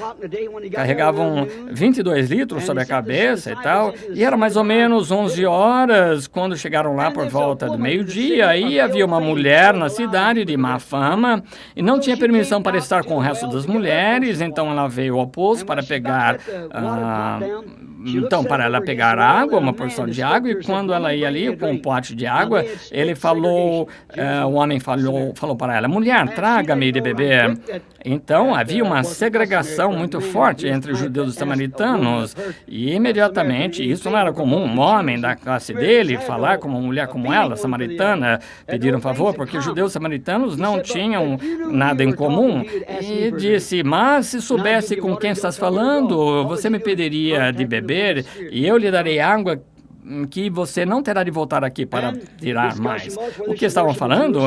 Carregavam 22 litros sobre a cabeça e tal. E era mais ou menos 11 horas quando chegaram lá por volta do meio-dia. Aí havia uma mulher na cidade de má fama e não tinha permissão para estar com o resto das mulheres. Então ela veio ao poço para pegar então para ela pegar água, uma porção de água, e quando ela ia ali com um pote de água, o homem falou para ela, mulher, traga-me de beber. Então havia uma segregação muito forte entre os judeus e samaritanos, e imediatamente, isso não era comum, um homem da classe dele falar com uma mulher como ela, samaritana, pedir um favor, porque os judeus samaritanos não tinham nada em comum. E disse, mas se soubesse com quem estás falando, você me pediria de beber, e eu lhe darei água que você não terá de voltar aqui para tirar mais. O que estavam falando,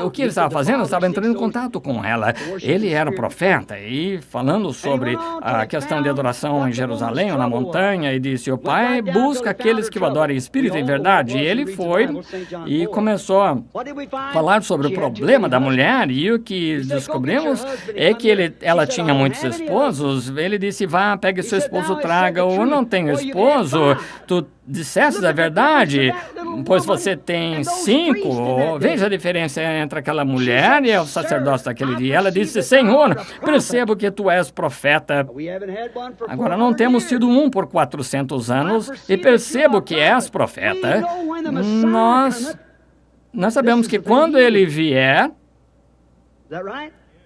o que ele estava fazendo, estava entrando em contato com ela. Ele era profeta e falando sobre a questão de adoração em Jerusalém, ou na montanha, e disse, o Pai busca aqueles que o adorem em espírito e em verdade. E ele foi e começou a falar sobre o problema da mulher, e o que descobrimos é que ela tinha muitos esposos. Ele disse, vá, pegue seu esposo, traga-o. Eu não tenho esposo, tu disseste a verdade, pois você tem 5. Veja a diferença entre aquela mulher e o sacerdócio daquele dia. Ela disse, Senhor, percebo que tu és profeta. Agora, não temos tido um por 400 anos, e percebo que és profeta. Nós sabemos que quando ele vier,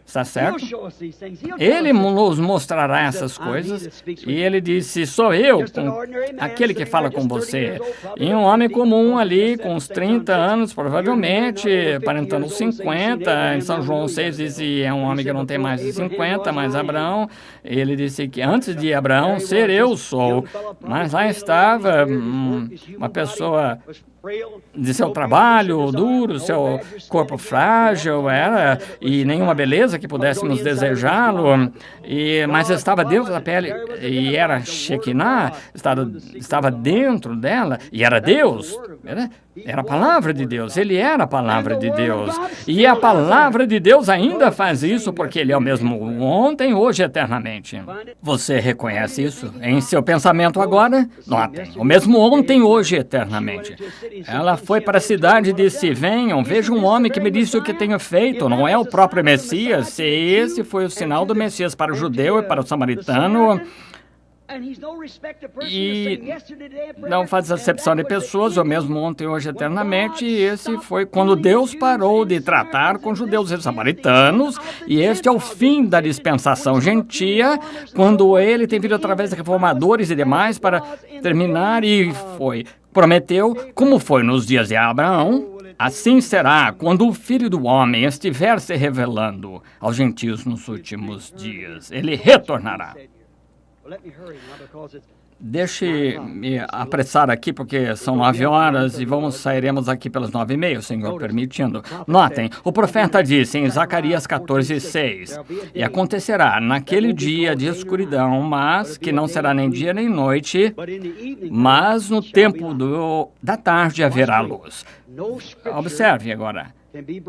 está certo? Ele nos mostrará essas coisas. E ele disse, sou eu, aquele que fala com você. E um homem comum ali, com uns 30 anos, provavelmente, aparentando 50. Em São João 6 disse, é um homem que não tem mais de 50, mas Abraão, ele disse que antes de Abraão ser eu sou. Mas lá estava uma pessoa de seu trabalho duro, seu corpo frágil, e nenhuma beleza que pudéssemos desejá-lo, mas estava dentro da pele, e era Shekinah, estava dentro dela, e era Deus, era a palavra de Deus, ele era a palavra de Deus, e a palavra de Deus ainda faz isso, porque ele é o mesmo ontem, hoje e eternamente. Você reconhece isso em seu pensamento agora? Notem, o mesmo ontem, hoje e eternamente. Ela foi para a cidade e disse, venham, veja um homem que me disse o que tenho feito, não é o próprio Messias? E esse foi o sinal do Messias para o judeu e para o samaritano. E não faz acepção de pessoas, o mesmo ontem, hoje, eternamente. E esse foi quando Deus parou de tratar com judeus e samaritanos. E este é o fim da dispensação gentia, quando ele tem vindo através de reformadores e demais para terminar, e prometeu, como foi nos dias de Abraão, assim será quando o Filho do Homem estiver se revelando aos gentios nos últimos dias. Ele retornará. Deixe-me apressar aqui, porque são 9 horas e sairemos aqui pelas 9h30, Senhor permitindo. Notem, o profeta disse em Zacarias 14:6, e acontecerá naquele dia de escuridão, mas que não será nem dia nem noite, mas no tempo da tarde haverá luz. Observe agora,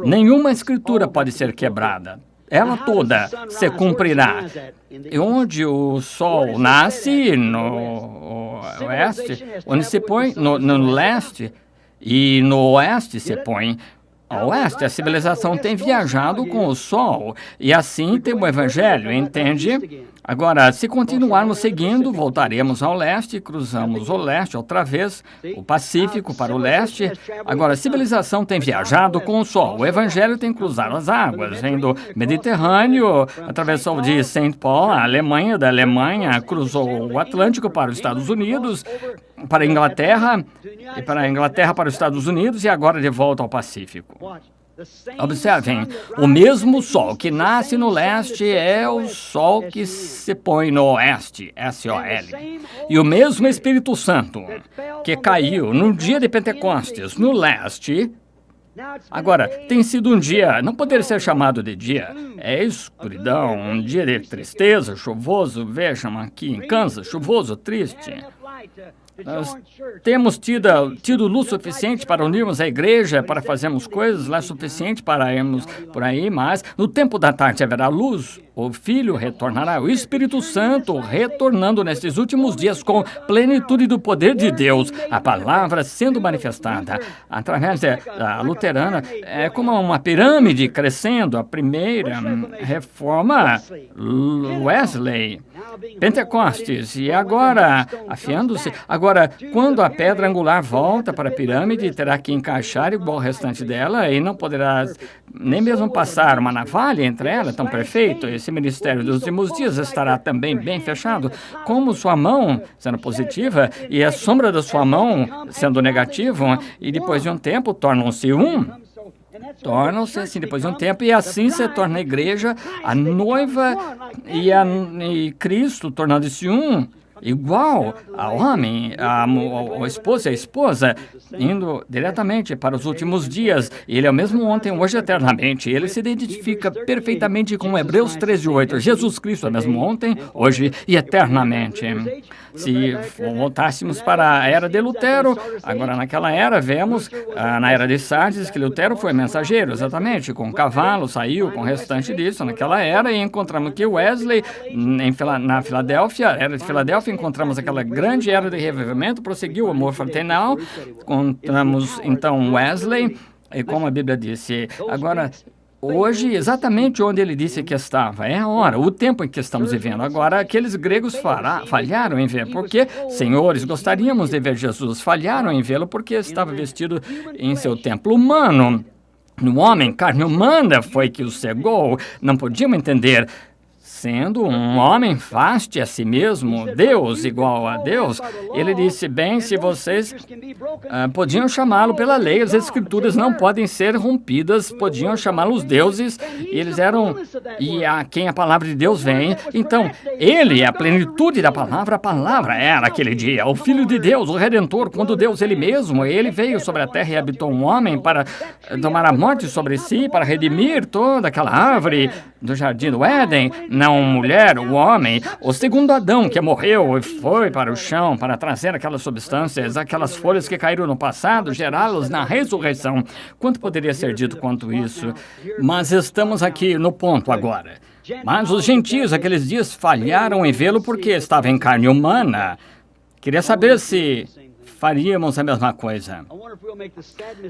nenhuma escritura pode ser quebrada. Ela toda se cumprirá. E onde o sol nasce, no oeste, onde se põe, no leste, e no oeste se põe. Ao oeste, a civilização tem viajado com o sol, e assim tem o evangelho, entende? Agora, se continuarmos seguindo, voltaremos ao leste, cruzamos o leste outra vez, o Pacífico para o leste. Agora, a civilização tem viajado com o sol, o evangelho tem cruzado as águas, vem do Mediterrâneo, atravessou de Saint Paul, a Alemanha, da Alemanha, cruzou o Atlântico para os Estados Unidos, para a Inglaterra, e para a Inglaterra para os Estados Unidos, e agora de volta ao Pacífico. Observem, o mesmo sol que nasce no leste é o sol que se põe no oeste, S-O-L. E o mesmo Espírito Santo que caiu no dia de Pentecostes no leste. Agora, tem sido um dia, não poderia ser chamado de dia, é escuridão, um dia de tristeza, chuvoso, vejam aqui em Kansas, chuvoso, triste. Nós temos tido luz suficiente para unirmos a igreja, para fazermos coisas lá suficiente para irmos por aí, mas no tempo da tarde haverá luz. O Filho retornará, o Espírito Santo retornando nestes últimos dias com plenitude do poder de Deus, a palavra sendo manifestada através da luterana, é como uma pirâmide crescendo. A primeira reforma, Wesley, Pentecostes, e agora afiando-se. Agora, quando a pedra angular volta para a pirâmide, terá que encaixar igual o restante dela e não poderá nem mesmo passar uma navalha entre ela, tão perfeito. Esse ministério dos últimos dias estará também bem fechado, como sua mão sendo positiva e a sombra da sua mão sendo negativa, e depois de um tempo tornam-se um. Tornam-se assim depois de um tempo, e assim se torna a igreja, a noiva e Cristo tornando-se um. Igual ao homem, ao esposo e a esposa, indo diretamente para os últimos dias. Ele é o mesmo ontem, hoje e eternamente. Ele se identifica perfeitamente com Hebreus 13:8. Jesus Cristo é o mesmo ontem, hoje e eternamente. Se voltássemos para a era de Lutero, agora naquela era, vemos, na era de Sardes, que Lutero foi mensageiro, exatamente, com cavalo, saiu com o restante disso naquela era, e encontramos que Wesley, na Filadélfia, era de Filadélfia, encontramos aquela grande era de revivimento, prosseguiu o amor fraternal, encontramos então Wesley, e como a Bíblia disse, agora, hoje, exatamente onde ele disse que estava, é a hora, o tempo em que estamos vivendo. Agora, aqueles gregos falharam em ver, porque, senhores, gostaríamos de ver Jesus, falharam em vê-lo porque estava vestido em seu templo humano. No homem, carne humana foi que o cegou, não podíamos entender. Sendo um homem vaste a si mesmo, Deus igual a Deus, ele disse, bem, se vocês podiam chamá-lo pela lei, as escrituras não podem ser rompidas, podiam chamá-los deuses, e eles eram, e a quem a palavra de Deus vem, então, ele é a plenitude da palavra, a palavra era aquele dia, o Filho de Deus, o Redentor, quando Deus ele mesmo, ele veio sobre a terra e habitou um homem para tomar a morte sobre si, para redimir toda aquela árvore do jardim do Éden, não mulher, o homem, o segundo Adão que morreu e foi para o chão para trazer aquelas substâncias, aquelas folhas que caíram no passado, gerá-las na ressurreição. Quanto poderia ser dito quanto isso? Mas estamos aqui no ponto agora. Mas os gentios, aqueles dias, falharam em vê-lo porque estava em carne humana. Queria saber se faríamos a mesma coisa.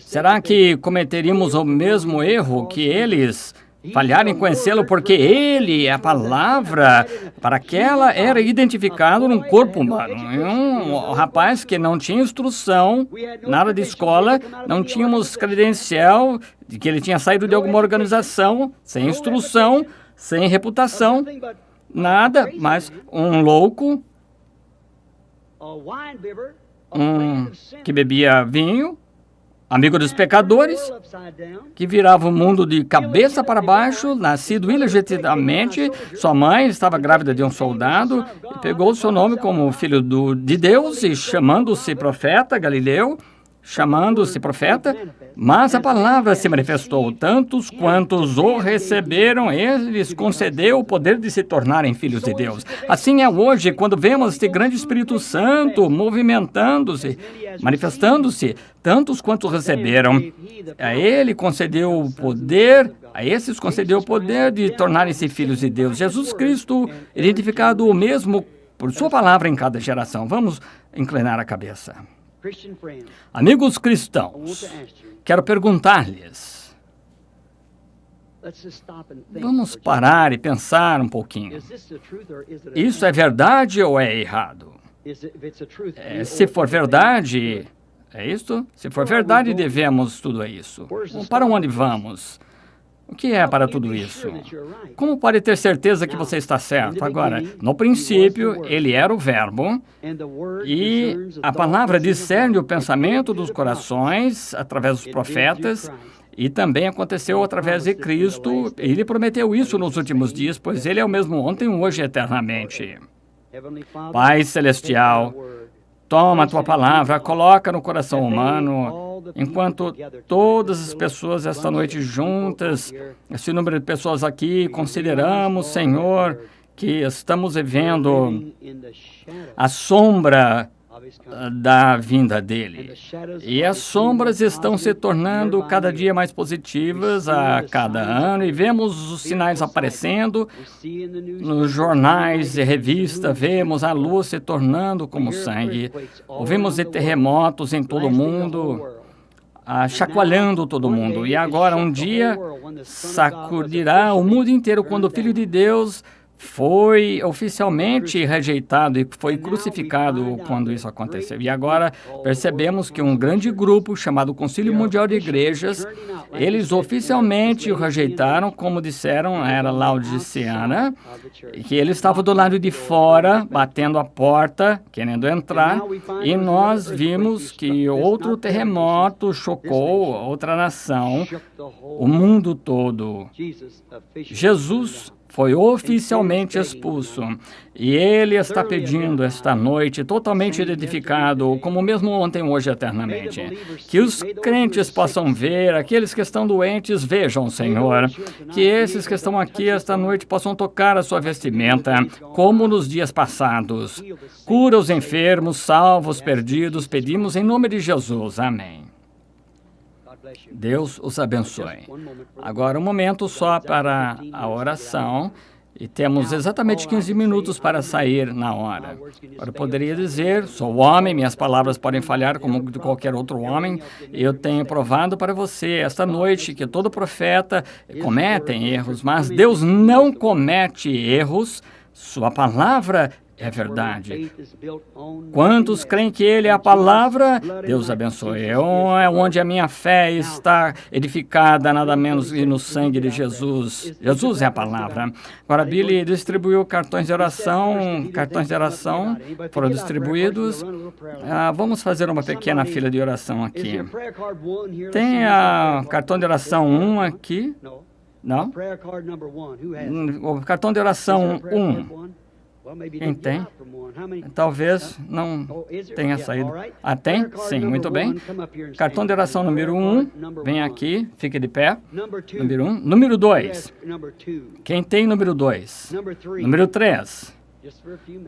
Será que cometeríamos o mesmo erro que eles falharam em conhecê-lo porque ele, a palavra, para aquela era identificado num corpo humano. Um rapaz que não tinha instrução, nada de escola, não tínhamos credencial de que ele tinha saído de alguma organização, sem instrução, sem reputação, nada, mas um louco, que bebia vinho, amigo dos pecadores, que virava o mundo de cabeça para baixo, nascido ilegitimamente. Sua mãe estava grávida de um soldado e pegou o seu nome como filho de Deus e chamando-se profeta, Galileu, chamando-se profeta, mas a palavra se manifestou. Tantos quantos o receberam, ele lhes concedeu o poder de se tornarem filhos de Deus. Assim é hoje, quando vemos este grande Espírito Santo movimentando-se, manifestando-se, tantos quantos receberam, a ele concedeu o poder, a esses concedeu o poder de tornarem-se filhos de Deus. Jesus Cristo, identificado o mesmo por sua palavra em cada geração. Vamos inclinar a cabeça. Amigos cristãos, quero perguntar-lhes, vamos parar e pensar um pouquinho. Isso é verdade ou é errado? Se for verdade, é isso? Se for verdade, devemos tudo isso. Para onde vamos? O que é para tudo isso? Como pode ter certeza que você está certo? Agora, no princípio, ele era o Verbo, e a palavra discerne o pensamento dos corações através dos profetas, e também aconteceu através de Cristo. Ele prometeu isso nos últimos dias, pois ele é o mesmo ontem, hoje e eternamente. Pai Celestial, toma a tua palavra, coloca no coração humano, enquanto todas as pessoas esta noite juntas, esse número de pessoas aqui, consideramos, Senhor, que estamos vivendo a sombra da vinda dele. E as sombras estão se tornando cada dia mais positivas a cada ano, e vemos os sinais aparecendo nos jornais e revistas, vemos a luz se tornando como sangue, ouvimos de terremotos em todo o mundo, chacoalhando todo mundo. E agora um dia sacudirá o mundo inteiro quando o Filho de Deus foi oficialmente rejeitado e foi crucificado quando isso aconteceu. E agora percebemos que um grande grupo chamado Concílio Mundial de Igrejas, eles oficialmente o rejeitaram, como disseram, era laodiceana, que ele estava do lado de fora, batendo a porta, querendo entrar, e nós vimos que outro terremoto chocou outra nação, o mundo todo. Jesus foi oficialmente expulso. E ele está pedindo esta noite, totalmente identificado, como mesmo ontem, hoje, eternamente, que os crentes possam ver, aqueles que estão doentes vejam, Senhor, que esses que estão aqui esta noite possam tocar a sua vestimenta, como nos dias passados. Cura os enfermos, salva os perdidos, pedimos em nome de Jesus. Amém. Deus os abençoe. Agora um momento só para a oração, e temos exatamente 15 minutos para sair na hora. Eu poderia dizer, sou homem, minhas palavras podem falhar como de qualquer outro homem. Eu tenho provado para você esta noite que todo profeta comete erros, mas Deus não comete erros. Sua palavra é verdade. Quantos creem que Ele é a palavra? Deus abençoe. É onde a minha fé está edificada, nada menos que no sangue de Jesus. Jesus é a palavra. Agora, Billy distribuiu cartões de oração. Cartões de oração foram distribuídos. Vamos fazer uma pequena fila de oração aqui. Tem a cartão de oração 1 aqui? Não? O cartão de oração 1. Quem tem? Talvez não tenha saído. Tem? Sim, muito bem. Cartão de oração número 1, vem aqui, fique de pé. Número 1. Número 2. Quem tem número 2? Número 3.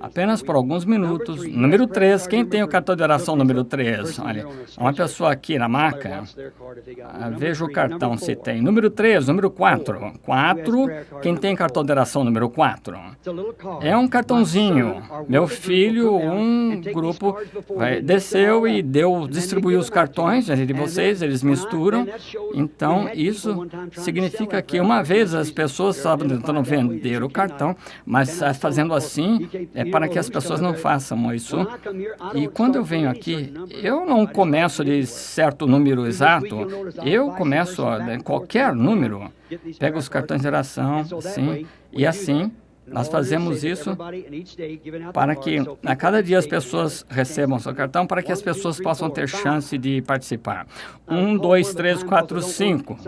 Apenas por alguns minutos. Número 3, quem tem o cartão de oração número 3? Olha, uma pessoa aqui na maca, veja o cartão se tem. Número 3, número 4. 4, quem tem cartão de oração número 4? É um cartãozinho. Meu filho, um grupo, desceu e distribuiu os cartões de vocês, eles misturam. Então, isso significa que uma vez as pessoas estavam tentando vender o cartão, mas fazendo assim, é para que as pessoas não façam isso. E quando eu venho aqui, eu não começo de certo número exato, eu começo de qualquer número. Pego os cartões de oração, assim, e assim, nós fazemos isso para que a cada dia as pessoas recebam seu cartão, para que as pessoas possam ter chance de participar. 1, 2, 3, 4, 5.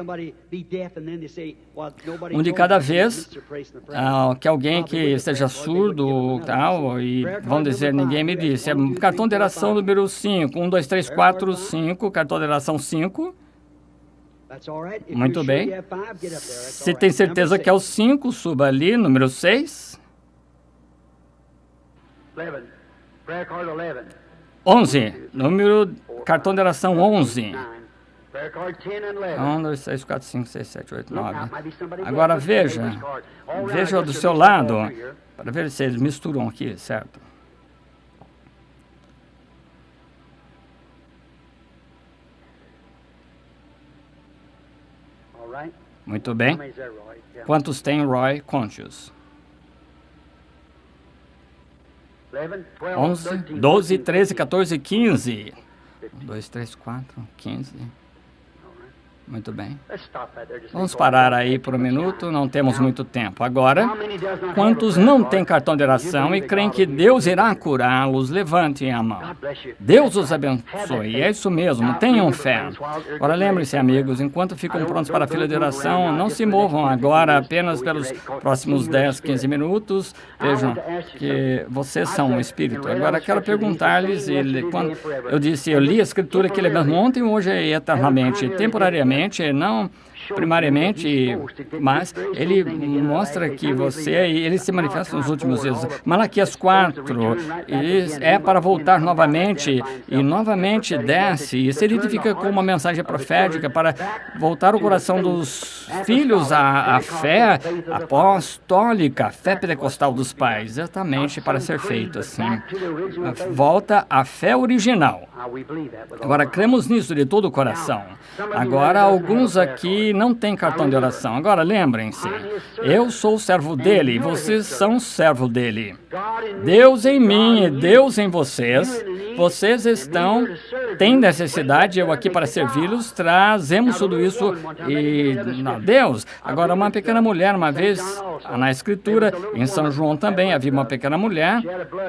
Um de cada vez, que alguém que esteja surdo tal, e vão dizer, ninguém me disse. Cartão de oração número 5. 1, 2, 3, 4, 5. Cartão de oração 5. Muito bem. Se tem certeza que é o 5, suba ali, número 6. 11. Cartão de oração 11. 1, 2, 3, 4, 5, 6, 7, 8, 9. Agora veja do seu lado, para ver se eles misturam aqui, certo? Muito bem. Quantos tem, Roy? Conte-os. 11, 12, 13, 14, 15. 1, 2, 3, 4, 15. Muito bem. Vamos parar aí por um minuto, não temos muito tempo. Agora, quantos não têm cartão de oração e creem que Deus irá curá-los, levantem a mão. Deus os abençoe, é isso mesmo, tenham fé. Agora lembrem-se, amigos, enquanto ficam prontos para a fila de oração, não se movam agora apenas pelos próximos 10, 15 minutos. Vejam que vocês são um espírito. Agora, quero perguntar-lhes, quando eu disse, eu li a escritura que ele é mesmo ontem, hoje e eternamente, temporariamente, não primariamente, mas ele mostra que ele se manifesta nos últimos dias. Malaquias 4, é para voltar novamente, e novamente desce, e se identifica com uma mensagem profética para voltar o coração dos filhos à fé apostólica, a fé pentecostal dos pais, exatamente para ser feito assim. Volta à fé original. Agora, cremos nisso de todo o coração. Agora, alguns aqui não têm cartão de oração. Agora, lembrem-se, eu sou o servo dele e vocês são servo dele. Deus em mim e Deus em vocês. Vocês têm necessidade, eu aqui para servi-los, trazemos tudo isso a Deus. Agora, uma pequena mulher, uma vez, na Escritura, em São João também, havia uma pequena mulher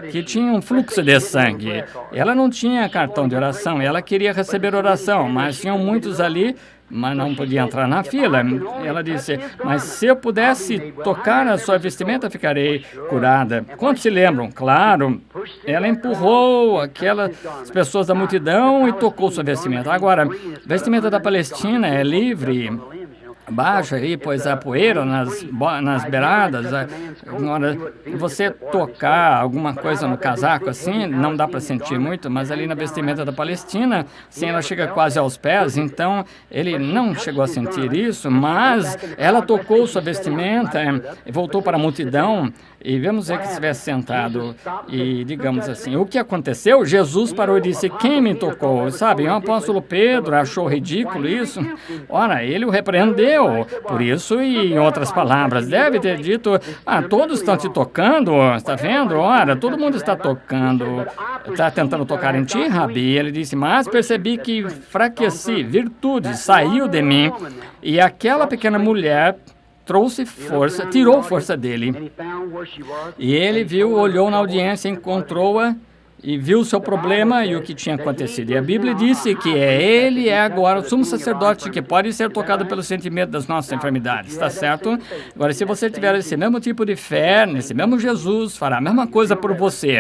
que tinha um fluxo de sangue. Ela não tinha cartão de oração, ela queria receber oração, mas tinham muitos ali, mas não podia entrar na fila. Ela disse, mas se eu pudesse tocar a sua vestimenta, ficarei curada. Quantos se lembram? Claro, ela empurrou aquelas pessoas da multidão e tocou sua vestimenta. Agora, a vestimenta da Palestina é livre, baixa aí, pois a poeira nas beiradas. Agora, você tocar alguma coisa no casaco assim, não dá para sentir muito, mas ali na vestimenta da Palestina, sim, ela chega quase aos pés, então ele não chegou a sentir isso, mas ela tocou sua vestimenta e voltou para a multidão. E vamos ver que estivesse sentado e, digamos assim, o que aconteceu? Jesus parou e disse, quem me tocou? Sabe, o apóstolo Pedro achou ridículo isso. Ora, ele o repreendeu por isso e, em outras palavras, deve ter dito, todos estão te tocando, está vendo? Ora, todo mundo está tocando, está tentando tocar em ti, Rabi. Ele disse, mas percebi que enfraqueci, virtude saiu de mim. E aquela pequena mulher trouxe força, tirou força dele. E ele viu, olhou na audiência, encontrou-a e viu o seu problema e o que tinha acontecido. E a Bíblia disse que ele é agora o sumo sacerdote que pode ser tocado pelo sentimento das nossas enfermidades, está certo? Agora, se você tiver esse mesmo tipo de fé, nesse mesmo Jesus, fará a mesma coisa por você.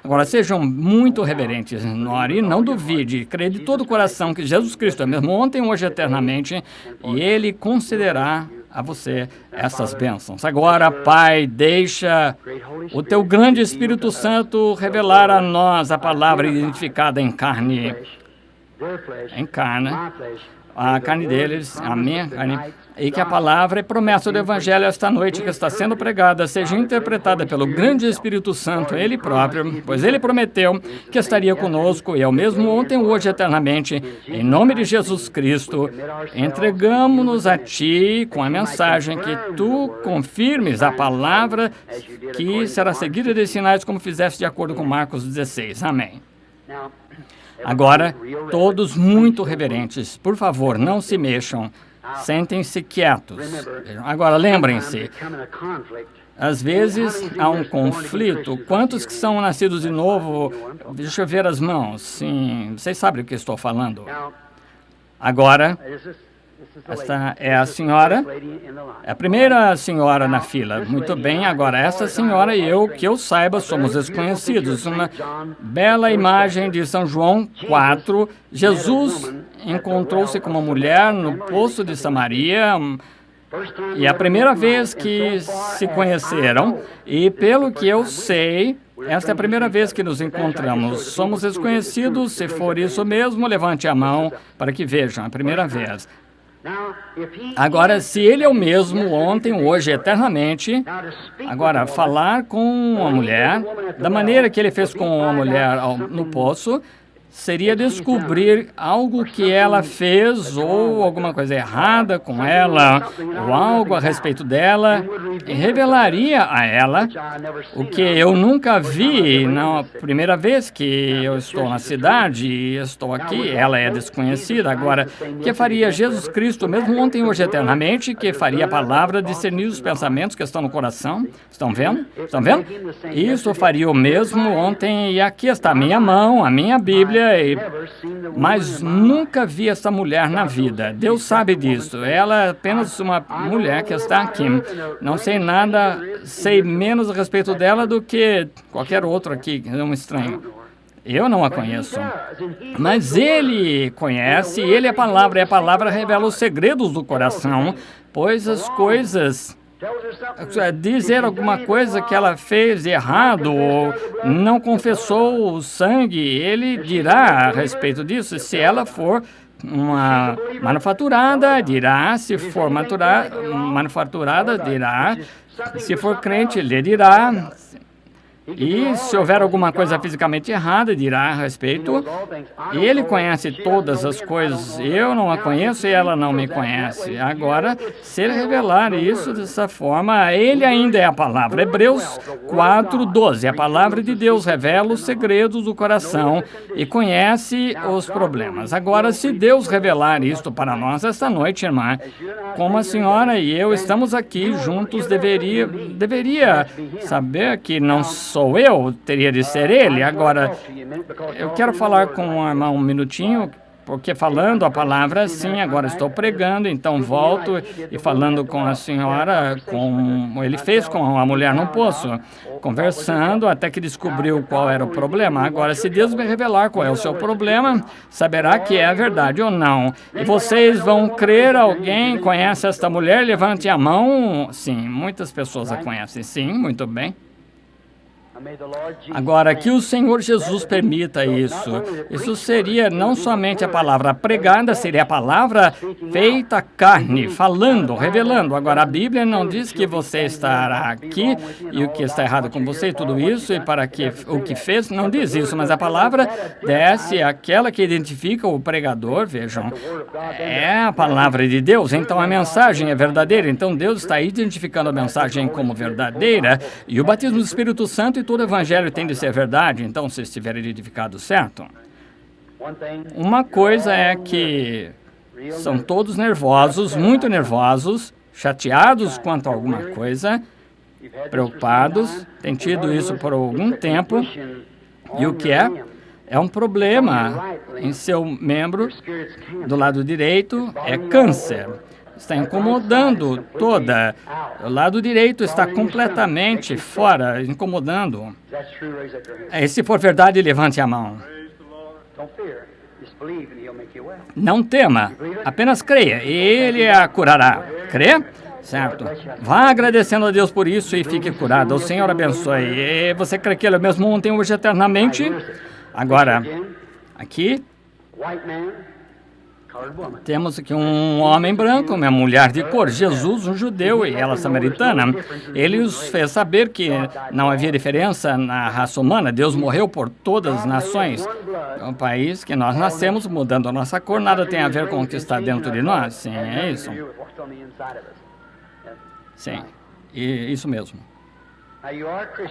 Agora, sejam muito reverentes, e não duvide, creia de todo o coração que Jesus Cristo é mesmo ontem, hoje, eternamente, e ele concederá a você essas bênçãos. Agora, Pai, deixa o Teu grande Espírito Santo revelar a nós a palavra identificada em carne. Encarna a carne deles, a minha carne, e que a palavra e promessa do Evangelho esta noite que está sendo pregada seja interpretada pelo grande Espírito Santo, Ele próprio, pois Ele prometeu que estaria conosco e é o mesmo ontem, hoje, eternamente. Em nome de Jesus Cristo, entregamos-nos a Ti com a mensagem que Tu confirmes a palavra que será seguida de sinais como fizeste de acordo com Marcos 16. Amém. Agora, todos muito reverentes, por favor, não se mexam, sentem-se quietos. Agora, lembrem-se, às vezes há um conflito. Quantos que são nascidos de novo? Deixa eu ver as mãos. Sim, vocês sabem o que estou falando. Agora, esta é a senhora, é a primeira senhora na fila. Muito bem, agora essa senhora e eu, que eu saiba, somos desconhecidos. Uma bela imagem de São João 4. Jesus encontrou-se com uma mulher no poço de Samaria, e é a primeira vez que se conheceram, e pelo que eu sei, esta é a primeira vez que nos encontramos. Somos desconhecidos, se for isso mesmo, levante a mão para que vejam, é a primeira vez. Agora, se ele é o mesmo ontem, hoje, eternamente, agora, falar com uma mulher, da maneira que ele fez com a mulher no poço, seria descobrir algo que ela fez ou alguma coisa errada com ela ou algo a respeito dela e revelaria a ela o que eu nunca vi na primeira vez que eu estou na cidade e estou aqui. Ela é desconhecida. Agora, que faria Jesus Cristo, mesmo ontem, hoje, eternamente, que faria a palavra discernir os pensamentos que estão no coração? Estão vendo? Estão vendo? Isso faria o mesmo ontem e aqui está a minha mão, a minha Bíblia. Mas nunca vi essa mulher na vida. Deus sabe disso. Ela é apenas uma mulher que está aqui. Não sei nada, sei menos a respeito dela do que qualquer outro aqui, é um estranho. Eu não a conheço. Mas Ele conhece, Ele é a palavra, e a palavra revela os segredos do coração, pois as coisas... Dizer alguma coisa que ela fez de errado ou não confessou o sangue, Ele dirá a respeito disso. Se ela for uma manufaturada, dirá. Se for manufaturada, dirá. Se for crente, Ele dirá. E se houver alguma coisa fisicamente errada, dirá a respeito. Ele conhece todas as coisas, eu não a conheço e ela não me conhece. Agora, se ele revelar isso dessa forma, ele ainda é a palavra. Hebreus 4:12. A palavra de Deus revela os segredos do coração e conhece os problemas. Agora, se Deus revelar isto para nós esta noite, irmã, como a senhora e eu estamos aqui juntos, deveria saber que não sou eu, teria de ser ele. Agora, eu quero falar com o irmão um minutinho, porque falando a palavra, sim, agora estou pregando, então volto e falando com a senhora, como ele fez com a mulher no poço, conversando até que descobriu qual era o problema. Agora, se Deus me revelar qual é o seu problema, saberá que é a verdade ou não. E vocês vão crer, alguém conhece esta mulher? Levante a mão. Sim, muitas pessoas a conhecem. Sim, muito bem. Agora, que o Senhor Jesus permita isso. Isso seria não somente a palavra pregada, seria a palavra feita carne, falando, revelando. Agora, a Bíblia não diz que você estará aqui e o que está errado com você e tudo isso, e para que o que fez, não diz isso, mas a palavra desce, aquela que identifica o pregador, vejam, é a palavra de Deus, então a mensagem é verdadeira, então Deus está identificando a mensagem como verdadeira, e o batismo do Espírito Santo e todo o evangelho tem de ser verdade, então, se estiver identificado certo. Uma coisa é que são todos nervosos, muito nervosos, chateados quanto a alguma coisa, preocupados, têm tido isso por algum tempo, e o que é? É um problema em seu membro do lado direito, é câncer. Está incomodando toda. O lado direito está completamente fora, incomodando. E se for verdade, levante a mão. Não tema, apenas creia, e Ele a curará. Crê? Certo. Vá agradecendo a Deus por isso e fique curado. O Senhor abençoe. E você crê que Ele é o mesmo ontem, hoje, eternamente? Agora, aqui... Temos aqui um homem branco, uma mulher de cor, Jesus, um judeu e ela samaritana. Ele os fez saber que não havia diferença na raça humana. Deus morreu por todas as nações. É um país que nós nascemos mudando a nossa cor, nada tem a ver com o que está dentro de nós. Sim, é isso. Sim, isso mesmo.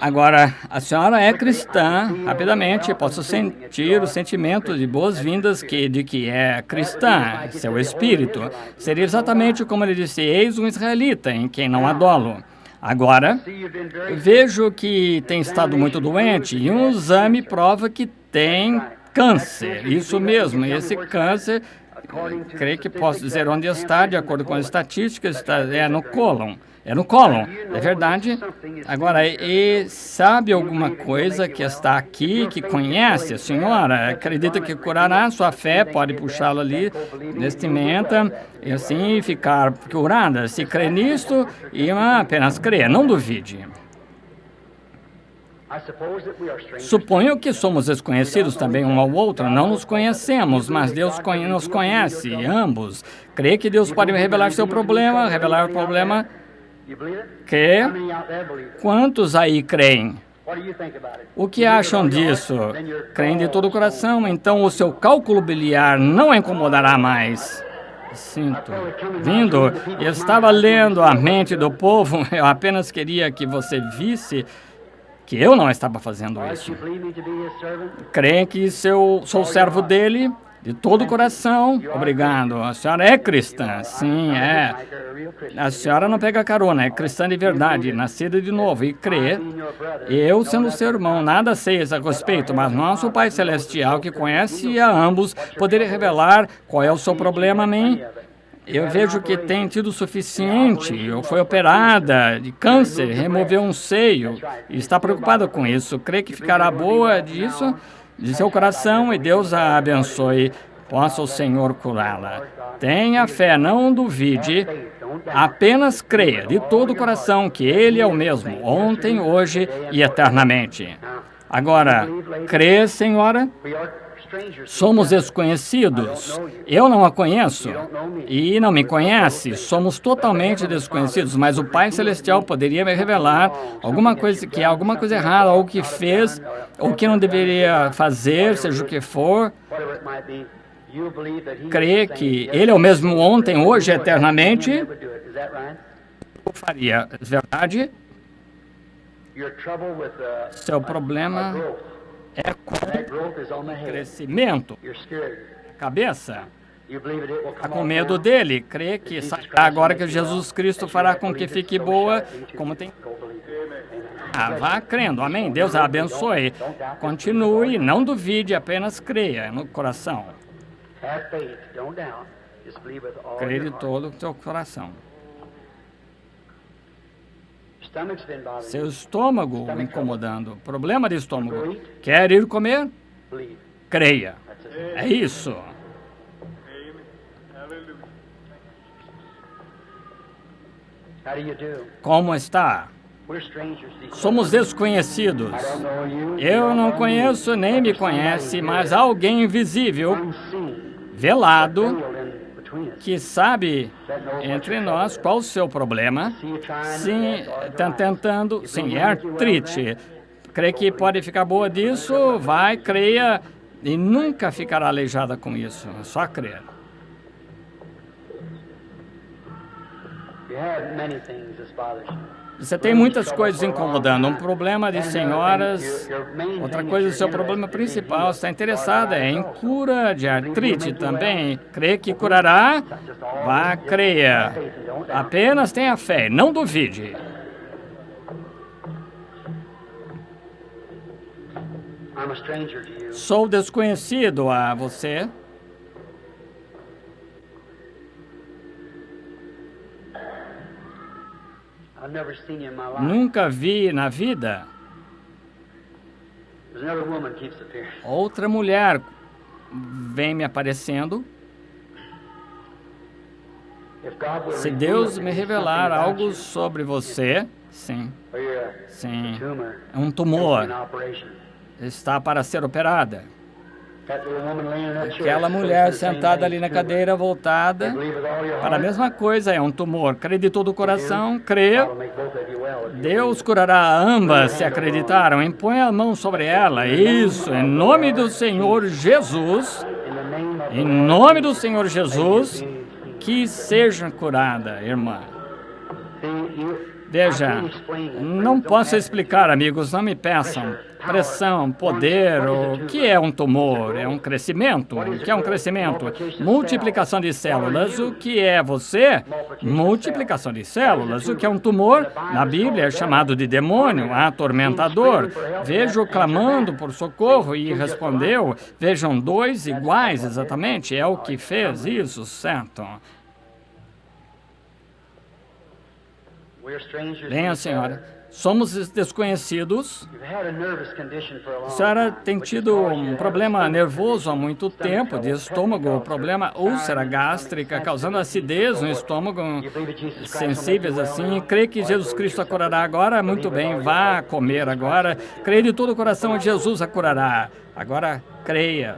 Agora, a senhora é cristã, rapidamente, posso sentir o sentimento de boas-vindas de que é cristã, seu espírito. Seria exatamente como ele disse, eis um israelita, em quem não há dolo. Agora, vejo que tem estado muito doente e um exame prova que tem câncer. Isso mesmo, esse câncer, creio que posso dizer onde está, de acordo com as estatísticas, é no cólon. É no cólon, é verdade. Agora, e sabe alguma coisa que está aqui, que conhece a senhora? Acredita que curará? Sua fé pode puxá-lo ali, vestimenta, e assim ficar curada. Se crê nisto, e apenas crê, não duvide. Suponho que somos desconhecidos também um ao outro, não nos conhecemos, mas Deus nos conhece, ambos. Crê que Deus pode revelar seu problema, revelar o problema... Que? Quantos aí creem? O que acham disso? Creem de todo o coração, então o seu cálculo biliar não a incomodará mais. Sinto. Vindo, eu estava lendo a mente do povo, eu apenas queria que você visse que eu não estava fazendo isso. Creem que sou servo dele? De todo o coração, obrigado. A senhora é cristã? Sim, é. A senhora não pega carona, é cristã de verdade, nascida de novo e crê. Eu, sendo seu irmão, nada sei a respeito, mas nosso Pai Celestial, que conhece a ambos, poderia revelar qual é o seu problema, amém? Eu vejo que tem tido o suficiente, eu fui operada de câncer, removeu um seio, e está preocupada com isso. Crê que ficará boa disso? de seu coração e Deus a abençoe. Possa o Senhor curá-la. Tenha fé, não duvide, apenas creia de todo o coração que Ele é o mesmo, ontem, hoje e eternamente. Agora, crê, senhora? Somos desconhecidos. Eu não a conheço e não me conhece. Somos totalmente desconhecidos, mas o Pai Celestial poderia me revelar alguma coisa que é alguma coisa errada, ou que fez, ou que não deveria fazer, seja o que for. Crê que Ele é o mesmo ontem, hoje, eternamente. Eu faria, é verdade? Seu problema é com o crescimento. Cabeça. Está com medo dele. Crê que sairá agora que Jesus Cristo fará com que fique boa, como tem. Vá crendo. Amém. Deus a abençoe. Continue, não duvide, apenas creia no coração. Creia de todo o teu coração. Seu estômago incomodando. Problema de estômago. Quer ir comer? Creia. É isso. Como está? Somos desconhecidos. Eu não conheço nem me conhece, mas alguém invisível, velado, que sabe entre nós qual o seu problema. Sim, está tentando. Sim, é artrite. Crê que pode ficar boa disso? Vai, creia e nunca ficará aleijada com isso. É só crer. Você tem muitas coisas incomodando. Um problema de senhoras. Outra coisa, o seu problema principal, está interessada em cura de artrite também. Crê que curará? Vá, creia. Apenas tenha fé, não duvide. Sou desconhecido a você. Nunca vi na vida. Outra mulher vem me aparecendo. Se Deus me revelar algo sobre você, sim, é um tumor. Está para ser operada. Aquela mulher sentada ali na cadeira, voltada para a mesma coisa, é um tumor. Crê de todo o coração, crê. Deus curará ambas, se acreditaram. Impõe a mão sobre ela. Isso, em nome do Senhor Jesus. Em nome do Senhor Jesus, que seja curada, irmã. Veja, não posso explicar, amigos, não me peçam. Pressão, poder, o que é um tumor? É um crescimento? O que é um crescimento? Multiplicação de células. O que é você? Multiplicação de células. O que é um tumor? Na Bíblia é chamado de demônio, atormentador. Vejo clamando por socorro e respondeu. Vejam, dois iguais exatamente. É o que fez isso, certo? Venha, senhora. Somos desconhecidos. A senhora tem tido um problema nervoso há muito tempo, de estômago, problema úlcera gástrica, causando acidez no estômago, sensíveis assim. Crê que Jesus Cristo a curará agora? Muito bem, vá comer agora. Crê de todo o coração que Jesus a curará. Agora, creia.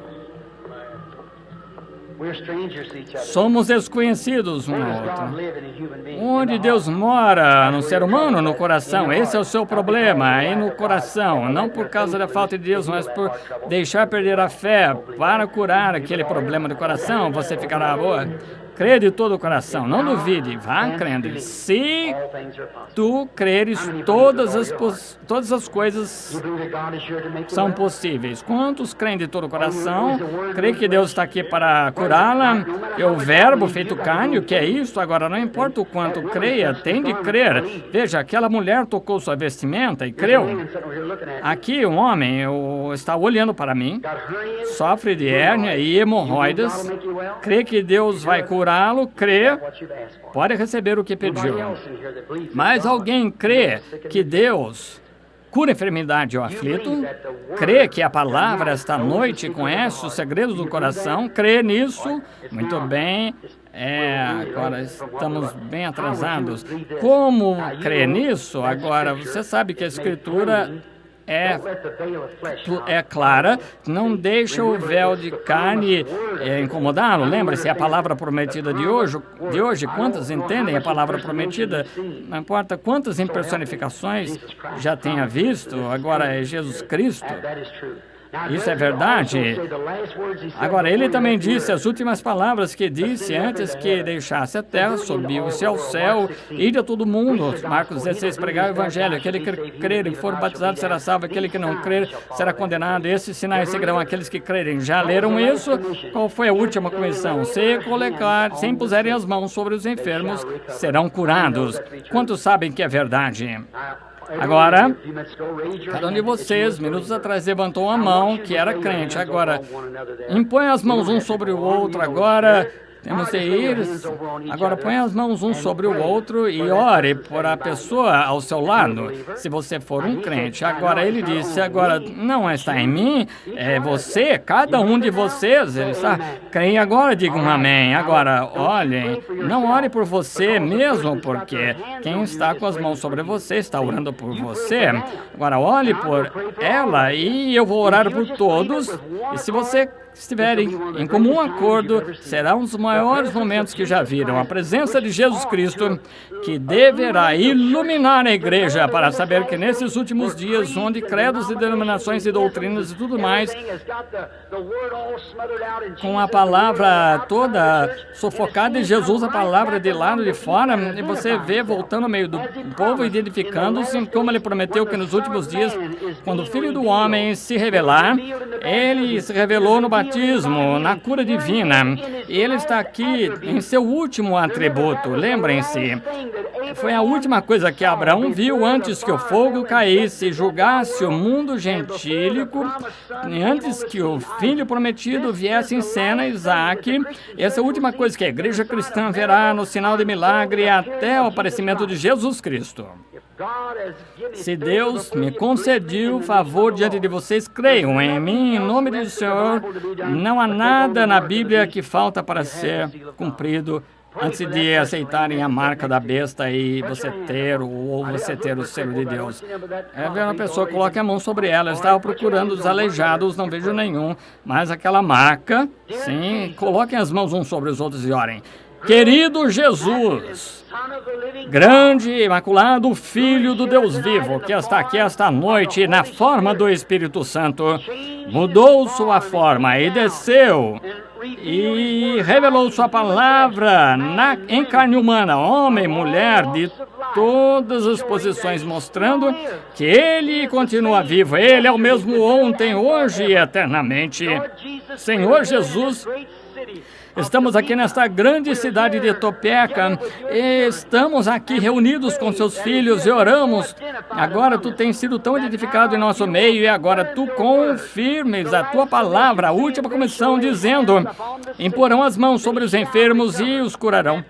Somos desconhecidos um ao outro. Onde Deus mora? No ser humano, no coração. Esse é o seu problema, aí no coração. Não por causa da falta de Deus, mas por deixar perder a fé. Para curar aquele problema do coração, você ficará boa. Crê de todo o coração, não duvide, vá crendo. Se tu creres, todas as coisas são possíveis. Quantos creem de todo o coração? Crê que Deus está aqui para curá-la? É o verbo feito carne, o que é isso? Agora, não importa o quanto creia, tem de crer. Veja, aquela mulher tocou sua vestimenta e creu. Aqui, um homem está olhando para mim, sofre de hérnia e hemorroidas. Crê que Deus vai curá-lo, crê, pode receber o que pediu. Mas alguém crê que Deus cura a enfermidade ao aflito, crê que a palavra esta noite conhece os segredos do coração, crê nisso, muito bem. Agora estamos bem atrasados. Como crer nisso? Agora, você sabe que a Escritura é clara, não deixa o véu de carne incomodá-lo. Lembre-se, a palavra prometida de hoje, quantos entendem a palavra prometida? Não importa quantas impersonificações já tenha visto, agora é Jesus Cristo. Isso é verdade. Agora, ele também disse as últimas palavras que disse antes que deixasse a terra, subiu-se ao céu, ide a todo mundo. Marcos 16, pregar o evangelho. Aquele que crer e for batizado será salvo, aquele que não crer será condenado. Esses sinais seguirão aqueles que crerem. Já leram isso? Qual foi a última comissão? Se impuserem as mãos sobre os enfermos, serão curados. Quantos sabem que é verdade? Agora, cada um de vocês, minutos atrás, levantou a mão que era crente. Agora, impõe as mãos um sobre o outro. Agora, temos de ir. Agora, põe as mãos um sobre o outro e ore por a pessoa ao seu lado, se você for um crente. Agora, ele disse, agora, não está em mim, é você, cada um de vocês. Ele está, creem agora, digam amém. Agora, olhem, não ore por você mesmo, porque quem está com as mãos sobre você está orando por você. Agora, olhe por ela e eu vou orar por todos. E se você estiverem em comum acordo, será um dos maiores momentos que já viram. A presença de Jesus Cristo, que deverá iluminar a igreja para saber que nesses últimos dias, onde credos e denominações e doutrinas e tudo mais, com a palavra toda sufocada e Jesus, a palavra de lado de fora, e você vê voltando ao meio do povo, identificando-se, como ele prometeu que nos últimos dias, quando o Filho do Homem se revelar, ele se revelou no batismo, na cura divina. E ele está aqui em seu último atributo. Lembrem-se, foi a última coisa que Abraão viu antes que o fogo caísse e julgasse o mundo gentílico, antes que o filho prometido viesse em cena, Isaac. Essa é a última coisa que a igreja cristã verá no sinal de milagre até o aparecimento de Jesus Cristo. Se Deus me concedeu o favor diante de vocês, creiam em mim, em nome do Senhor. Não há nada na Bíblia que falta para ser cumprido antes de aceitarem a marca da besta e você ter o selo de Deus. Ver uma pessoa, coloque a mão sobre ela. Eu estava procurando os aleijados, não vejo nenhum, mas aquela marca, sim, coloquem as mãos uns sobre os outros e orem. Querido Jesus, grande e imaculado Filho do Deus vivo, que está aqui esta noite na forma do Espírito Santo, mudou sua forma e desceu e revelou sua palavra em carne humana, homem, mulher, de todas as posições, mostrando que Ele continua vivo. Ele é o mesmo ontem, hoje e eternamente. Senhor Jesus, estamos aqui nesta grande cidade de Topeka, estamos aqui reunidos com seus filhos e oramos. Agora tu tens sido tão edificado em nosso meio e agora tu confirmes a tua palavra, a última comissão, dizendo, imporão as mãos sobre os enfermos e os curarão.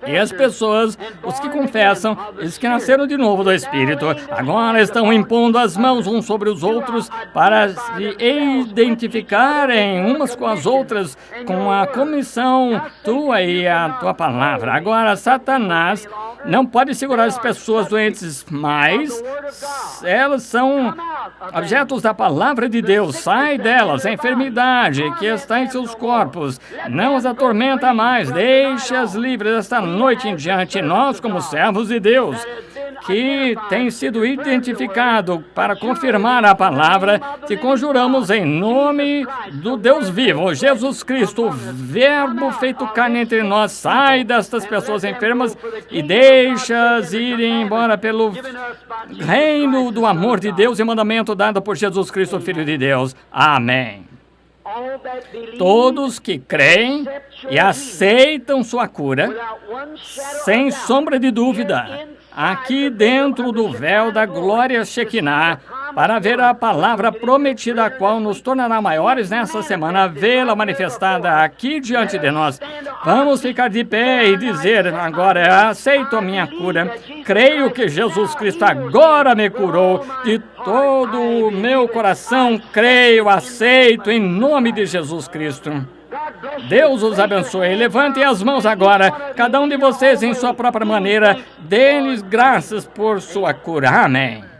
E as pessoas, os que confessam, os que nasceram de novo do Espírito, agora estão impondo as mãos uns sobre os outros para se identificarem umas com as outras, com a comissão tua e a tua palavra. Agora, Satanás não pode segurar as pessoas doentes mais, elas são objetos da palavra de Deus. Sai delas, a enfermidade que está em seus corpos, não as atormenta mais, deixa-as livres esta noite em diante. Nós, como servos de Deus, que tem sido identificado para confirmar a palavra, te conjuramos em nome do Deus vivo, Jesus Cristo, o Verbo feito carne entre nós, sai destas pessoas enfermas e deixa-as irem embora pelo reino do amor de Deus e mandamento dado por Jesus Cristo, Filho de Deus. Amém. Todos que creem e aceitam sua cura, sem sombra de dúvida, aqui dentro do véu da glória Shekinah, para ver a palavra prometida, a qual nos tornará maiores nessa semana, vê-la manifestada aqui diante de nós. Vamos ficar de pé e dizer agora: aceito a minha cura, creio que Jesus Cristo agora me curou, de todo o meu coração creio, aceito, em nome de Jesus Cristo. Deus os abençoe. Levantem as mãos agora, cada um de vocês em sua própria maneira, dê-lhes graças por sua cura. Amém.